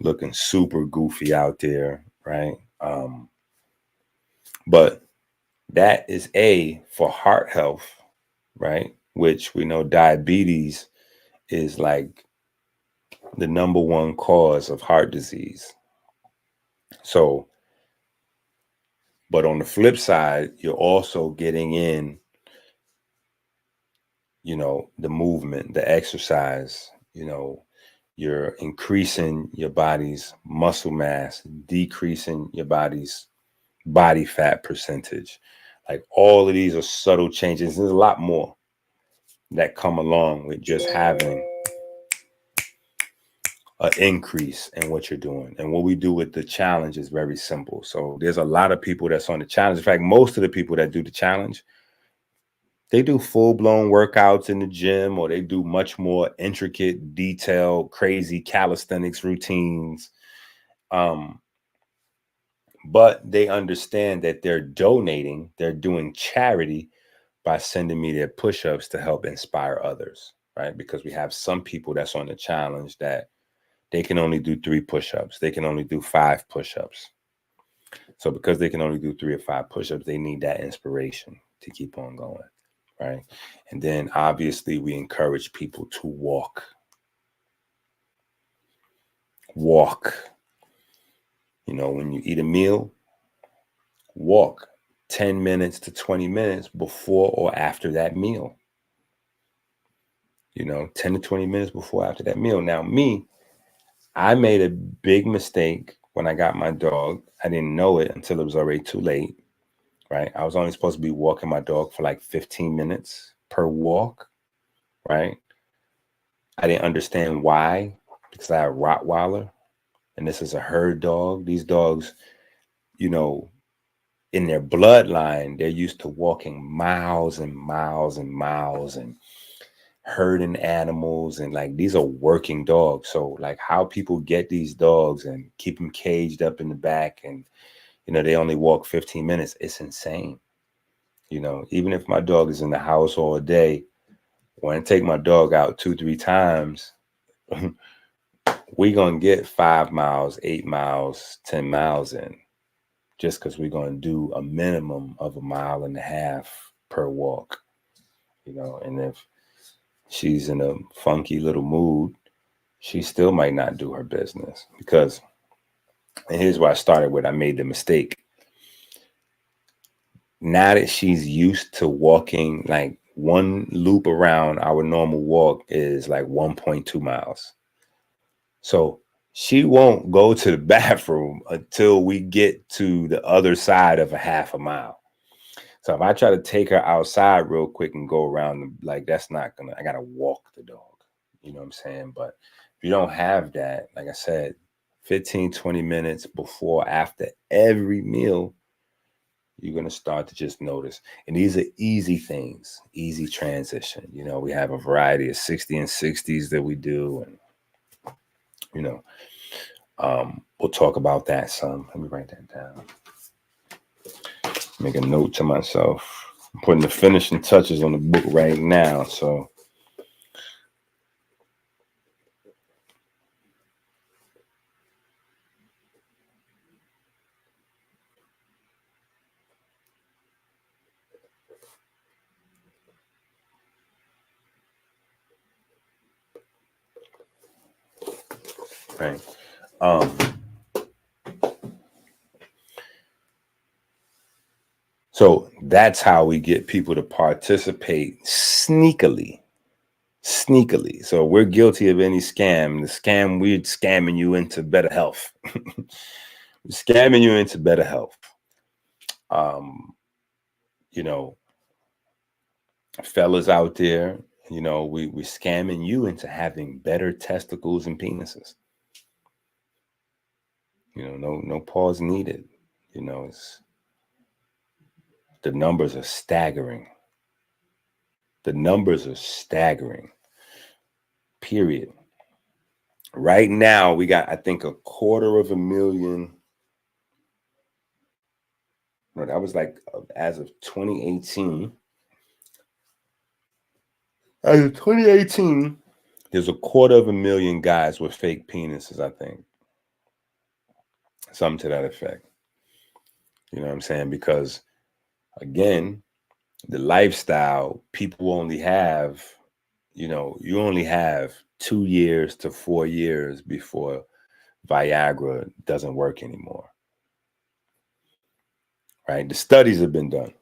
Looking super goofy out there, right? But that is for heart health, right? Which we know diabetes is like the number one cause of heart disease. So, but on the flip side, you're also getting in, you know, the movement, the exercise, you know, you're increasing your body's muscle mass, decreasing your body's body fat percentage. Like all of these are subtle changes. There's a lot more that come along with just having an increase in what you're doing. And what we do with the challenge is very simple. So there's a lot of people that's on the challenge. In fact, most of the people that do the challenge, they do full-blown workouts in the gym, or they do much more intricate, detailed, crazy calisthenics routines. But they understand that they're donating, they're doing charity by sending me their push-ups to help inspire others, right? Because we have some people that's on the challenge that they can only do 3 push-ups. They can only do 5 push-ups. So because they can only do 3 or 5 push-ups, they need that inspiration to keep on going, right? And then obviously we encourage people to walk. You know, when you eat a meal, walk 10 minutes to 20 minutes before or after that meal. You know, 10 to 20 minutes before or after that meal. Now, I made a big mistake when I got my dog. I didn't know it until it was already too late, right? I was only supposed to be walking my dog for like 15 minutes per walk, right? I didn't understand why, because I had a Rottweiler, and this is a herd dog. These dogs, you know, in their bloodline, they're used to walking miles and miles and miles and herding animals, and like these are working dogs. So like how people get these dogs and keep them caged up in the back, and you know they only walk 15 minutes, it's insane. You know, even if my dog is in the house all day, when I take my dog out 2-3 times, we gonna get 5 miles, 8 miles, 10 miles in, just because we're gonna do a minimum of 1.5 miles per walk. You know, and if she's in a funky little mood, she still might not do her business. Because, and here's where I started with, I made the mistake. Now that she's used to walking, like one loop around our normal walk is like 1.2 miles. So she won't go to the bathroom until we get to the other side of a 1/2 mile. So if I try to take her outside real quick and go around, like that's not gonna, I gotta walk the dog. You know what I'm saying? But if you don't have that, like I said, 15, 20 minutes before, after every meal, you're going to start to just notice. And these are easy things, easy transition. You know, we have a variety of 60 and 60s that we do. And, you know, we'll talk about that some. Let me write that down. Make a note to myself. I'm putting the finishing touches on the book right now. So, right. So that's how we get people to participate sneakily. So we're guilty of any scam. The scam, we're scamming you into better health. We're scamming you into better health. You know, fellas out there, you know, we're scamming you into having better testicles and penises. You know, no pause needed. You know, the numbers are staggering. The numbers are staggering. Period. Right now, we got, I think, 250,000. No, that was like as of 2018. As of 2018, there's 250,000 guys with fake penises, I think. Something to that effect. You know what I'm saying? Because, again, the lifestyle, people only have, you know, you only have 2 years to 4 years before Viagra doesn't work anymore. Right? The studies have been done.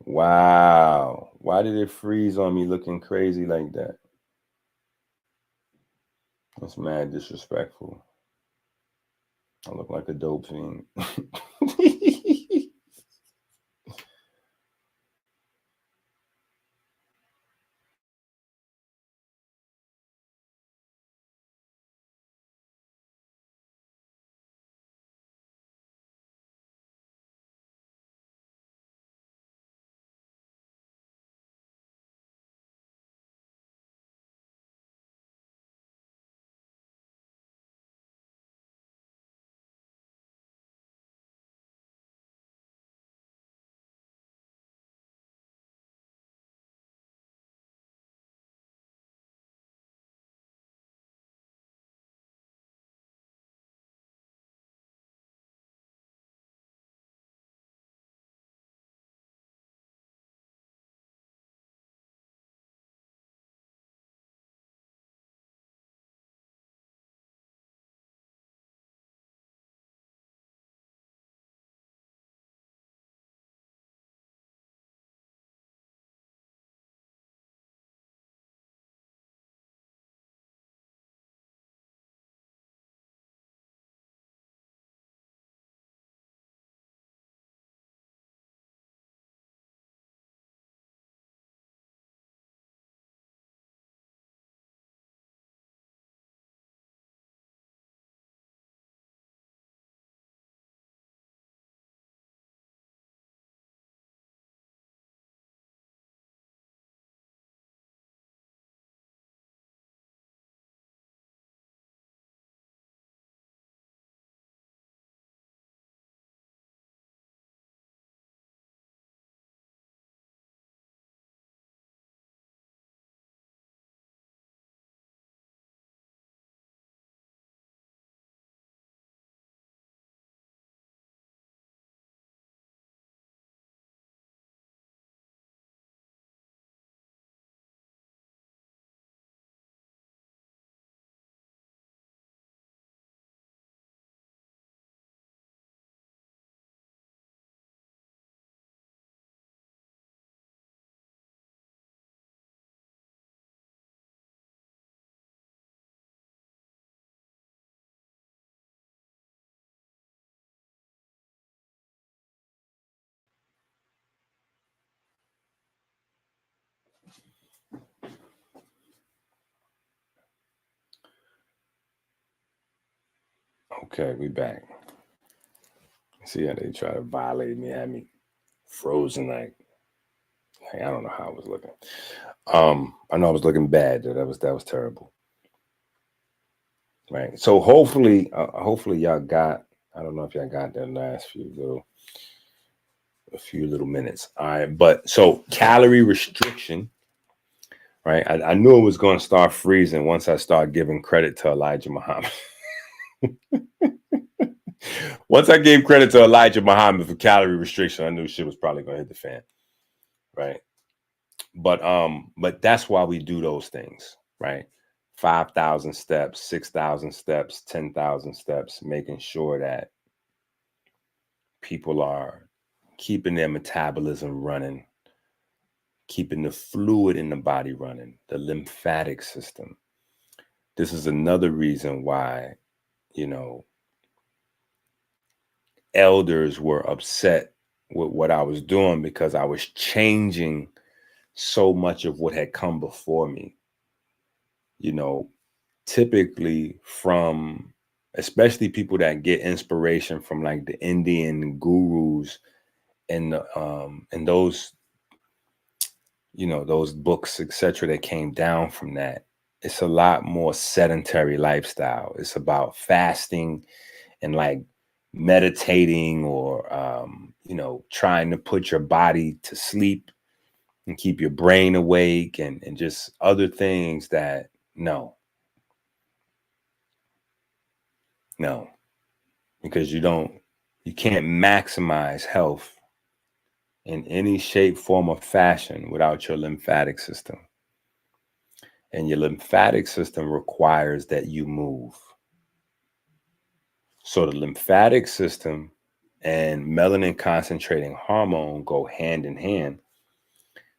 Wow. Why did it freeze on me looking crazy like that? That's mad disrespectful. I look like a dope fiend. Okay, we back. See how they try to violate me, had me frozen like I don't know how I was looking. I know I was looking bad. That was terrible. Right. So hopefully y'all got. I don't know if y'all got that last a few little minutes. All right, but so calorie restriction. Right. I knew it was going to start freezing once I started giving credit to Elijah Muhammad. Once I gave credit to Elijah Muhammad for calorie restriction, I knew shit was probably going to hit the fan. Right. But that's why we do those things. Right. 5,000 steps, 6,000 steps, 10,000 steps, making sure that people are keeping their metabolism running, keeping the fluid in the body running, the lymphatic system. This is another reason why, elders were upset with what I was doing, because I was changing so much of what had come before me. Typically from, especially people that get inspiration from like the Indian gurus and those, those books, etc., that came down from that. It's a lot more sedentary lifestyle. It's about fasting and like meditating or, trying to put your body to sleep and keep your brain awake and just other things that no, because you can't maximize health in any shape, form, or fashion without your lymphatic system. And your lymphatic system requires that you move. So the lymphatic system and melanin concentrating hormone go hand in hand,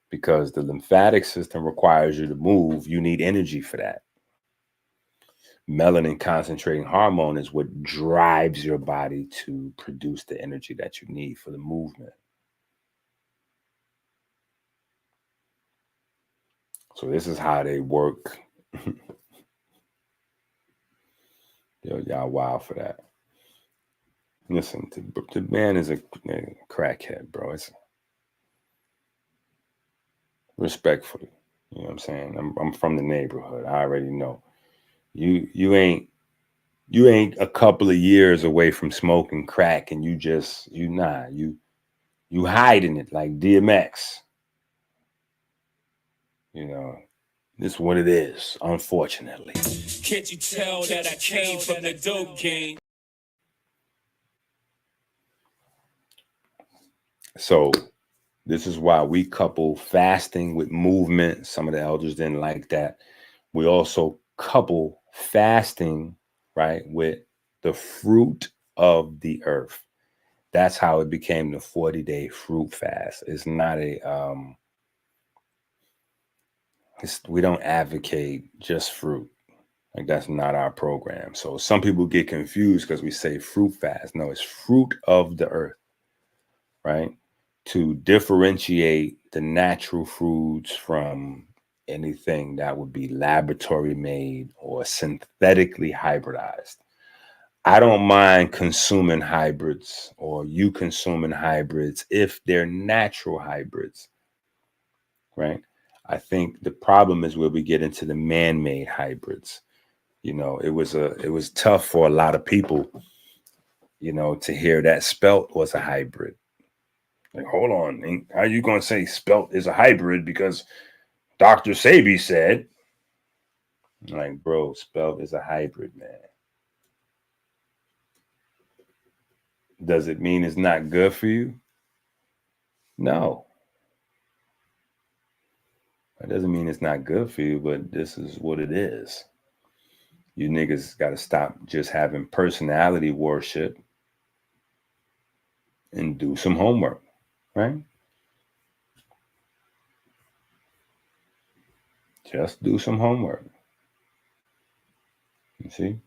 because the lymphatic system requires you to move. You need energy for that. Melanin concentrating hormone is what drives your body to produce the energy that you need for the movement. So this is how they work. Y'all wild for that. Listen, the man is a crackhead, bro. It's respectfully, you know what I'm saying? I'm from the neighborhood. I already know. You ain't a couple of years away from smoking crack, and you hiding it like DMX. This is what it is, unfortunately. Can't you tell that I came from the dope game? So this is why we couple fasting with movement. Some of the elders didn't like that. We also couple fasting, right, with the fruit of the earth. That's how it became the 40-day fruit fast. It's not we don't advocate just fruit. Like, that's not our program. So some people get confused because we say fruit fast. No, it's fruit of the earth, right? To differentiate the natural foods from anything that would be laboratory made or synthetically hybridized. I don't mind consuming hybrids, or you consuming hybrids, if they're natural hybrids, right? I think the problem is where we get into the man-made hybrids. It was tough for a lot of people, to hear that spelt was a hybrid. Like, hold on, how are you going to say spelt is a hybrid because Dr. Sebi said? Like, bro, spelt is a hybrid, man. Does it mean it's not good for you? No. That doesn't mean it's not good for you, but this is what it is. You niggas got to stop just having personality worship and do some homework, right? Just do some homework. You see?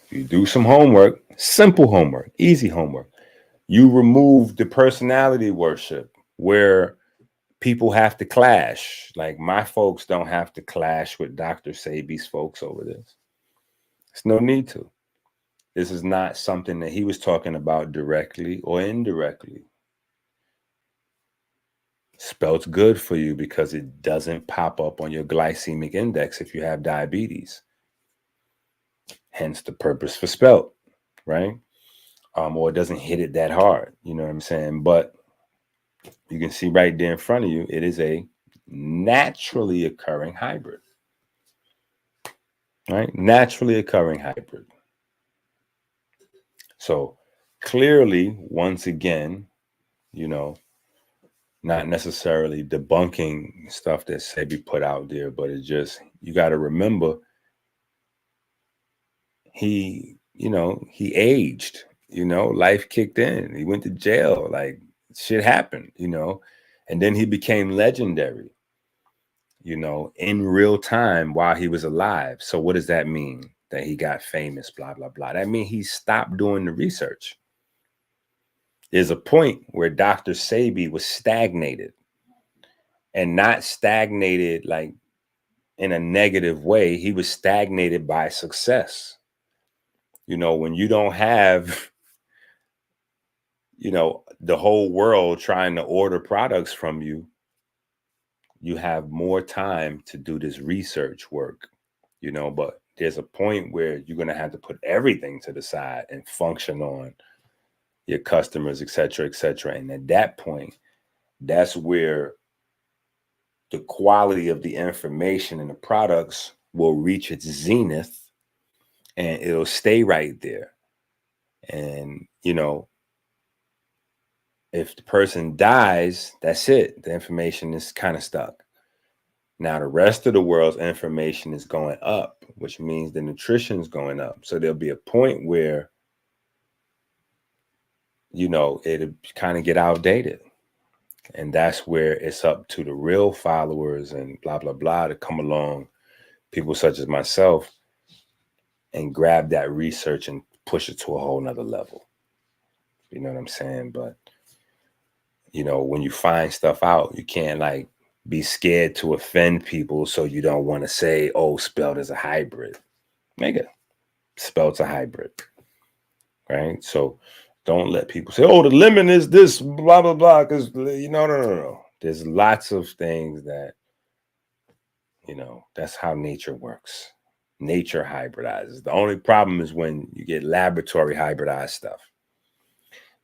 If you do some homework, simple homework, easy homework, you remove the personality worship where people have to clash. Like my folks don't have to clash with Dr. Sebi's folks over this. There's no need to. This is not something that he was talking about directly or indirectly. Spelt's good for you because it doesn't pop up on your glycemic index if you have diabetes. Hence the purpose for Spelt, right? Or it doesn't hit it that hard, you know what I'm saying? But you can see right there in front of you, it is a naturally occurring hybrid, right? Naturally occurring hybrid. So clearly, once again, you know, not necessarily debunking stuff that Sebi put out there, but it's just, you got to remember, he aged, life kicked in. He went to jail, like shit happened, and then he became legendary, in real time while he was alive. So what does that mean? That he got famous, blah, blah, blah. That means he stopped doing the research. There's a point where Dr. Sebi was stagnated, and not stagnated like in a negative way. He was stagnated by success. When you don't have, the whole world trying to order products from you, you have more time to do this research work, but there's a point where you're going to have to put everything to the side and function on your customers, et cetera, et cetera. And at that point, that's where the quality of the information and the products will reach its zenith, and it'll stay right there. And, if the person dies, that's it. The information is kind of stuck. Now, the rest of the world's information is going up, which means the nutrition is going up. So there'll be a point where, it'll kind of get outdated. And that's where it's up to the real followers and blah, blah, blah to come along, people such as myself, and grab that research and push it to a whole nother level. You know what I'm saying? But, when you find stuff out, you can't like be scared to offend people. So you don't want to say, oh, Spelt is a hybrid. Nigga, Spelt's a hybrid. Right? So don't let people say, oh, the lemon is this, blah, blah, blah. Because, no. There's lots of things that, that's how nature works. Nature hybridizes. The only problem is when you get laboratory hybridized stuff.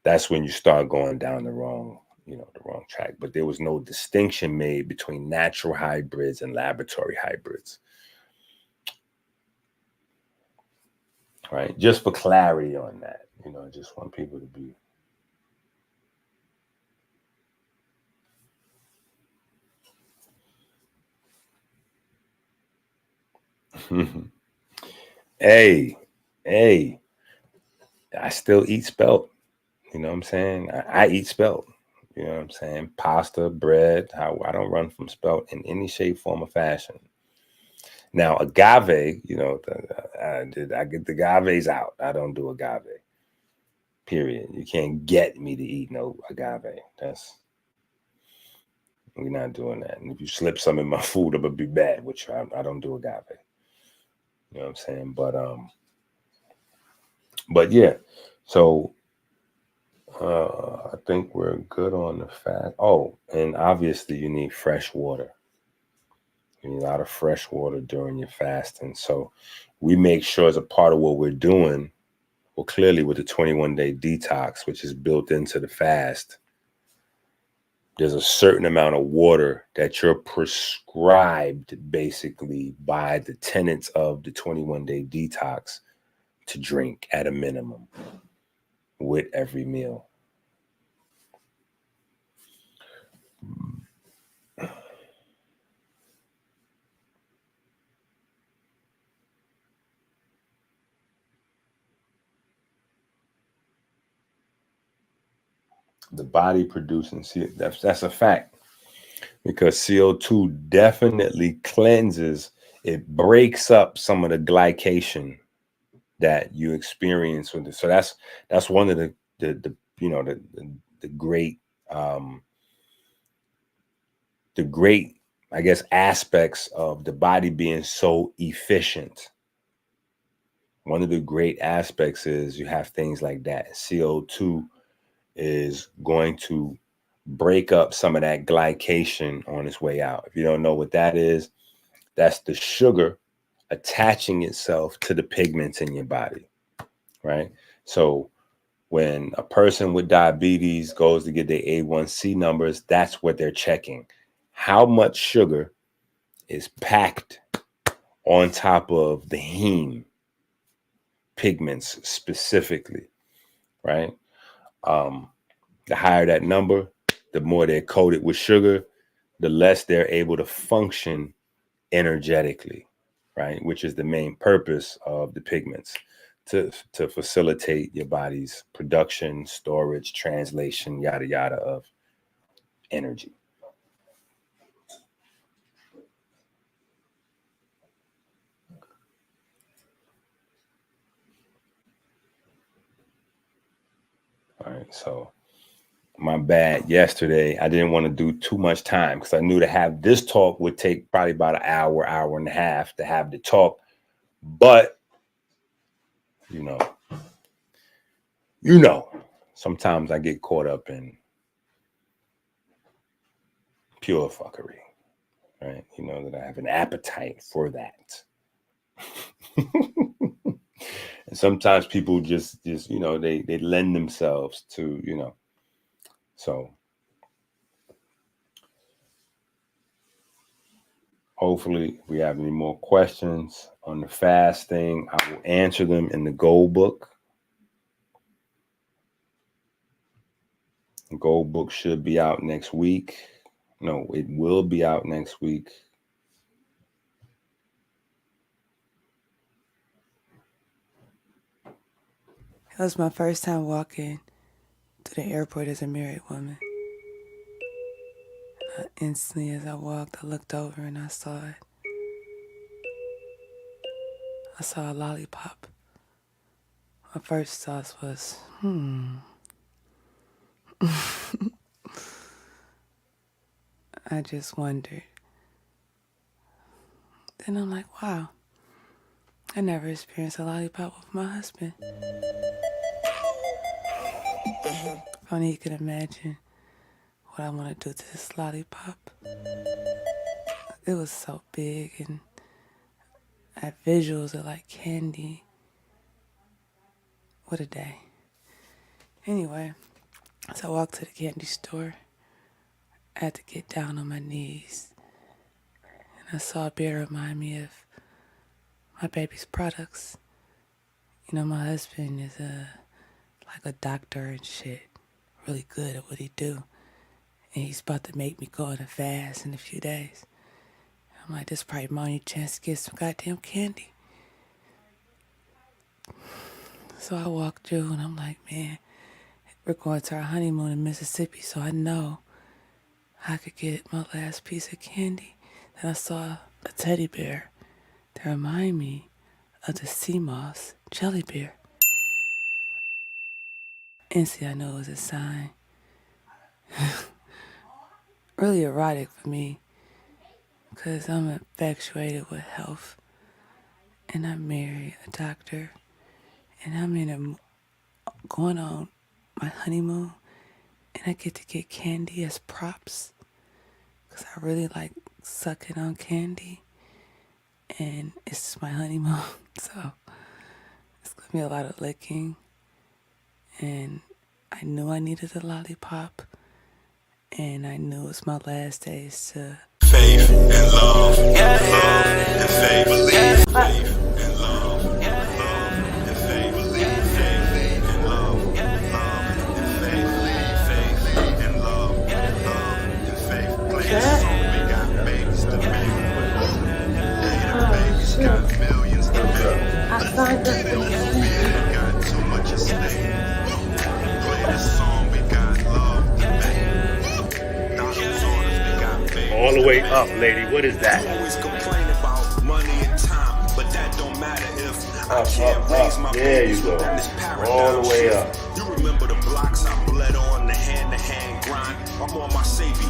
That's when you start going down the wrong track. But there was no distinction made between natural hybrids and laboratory hybrids. Right? Just for clarity on that. I just want people to be. Hey, I still eat Spelt. You know what I'm saying? I eat Spelt. You know what I'm saying? Pasta, bread. I don't run from Spelt in any shape, form, or fashion. Now, agave, I get the agaves out. I don't do agave. Period. You can't get me to eat no agave. We're not doing that. And if you slip some in my food, it would be bad, which I don't do agave. You know what I'm saying? But yeah. So I think we're good on the fast. Oh, and obviously you need fresh water. You need a lot of fresh water during your fasting. So we make sure as a part of what we're doing, well, clearly with the 21-day detox, which is built into the fast, there's a certain amount of water that you're prescribed basically by the tenets of the 21-day detox to drink at a minimum with every meal. The body producing CO2, that's a fact, because CO2 definitely cleanses. It breaks up some of the glycation that you experience with it. So that's one of the great the great, I guess, aspects of the body being so efficient. One of the great aspects is you have things like that. CO2 is going to break up some of that glycation on its way out. If you don't know what that is, that's the sugar attaching itself to the pigments in your body, right? So when a person with diabetes goes to get their A1C numbers, that's what they're checking. How much sugar is packed on top of the heme pigments specifically, right? The higher that number, the more they're coated with sugar, the less they're able to function energetically, right? Which is the main purpose of the pigments, to facilitate your body's production, storage, translation, yada, yada, of energy. All right, so my bad yesterday. I didn't want to do too much time because I knew to have this talk would take probably about an hour, hour and a half to have the talk. But, you know, sometimes I get caught up in pure fuckery, right? You know, that I have an appetite for that. And sometimes people just, you know, they lend themselves to, you know, so hopefully if we have any more questions on the fasting, I will answer them in the gold book. The gold book should be out next week. No, it will be out next week. It was my first time walking to the airport as a married woman. Instantly as I walked, I looked over and I saw it. I saw a lollipop. My first thought was, I just wondered. Then I'm like, wow, I never experienced a lollipop with my husband. If only you could imagine what I want to do to this lollipop. It was so big and I had visuals of like candy. What a day. Anyway, as I walked to the candy store, I had to get down on my knees. And I saw a bear remind me of my baby's products. You know, my husband is like a doctor and shit. Really good at what he do. And he's about to make me go on a fast in a few days. I'm like, this is probably my only chance to get some goddamn candy. So I walked through and I'm like, man, we're going to our honeymoon in Mississippi, so I know I could get my last piece of candy. Then I saw a teddy bear that reminded me of the sea moss jelly bear. Instantly, I know it was a sign. Really erotic for me, because I'm infatuated with health. And I married a doctor. And I'm going on my honeymoon. And I get to get candy as props. Because I really like sucking on candy. And it's my honeymoon. So it's going to be a lot of licking. And I knew I needed a lollipop. And I knew it was my last days to faith and love, love and faith, believe, faith and love, love and faith, believe, faith and love, love and faith, faith and love, love and faith. Play a song, we got babies to make. Yeah, babies got millions to make. We got too much at stake. Play this song, we got love to make. All the way up, lady. What is that? Always complain about money and time, but that don't matter if I can't raise my babies from this paradigm. All the way up. You remember the blocks I bled on, the hand-to-hand grind. I'm on my Savior.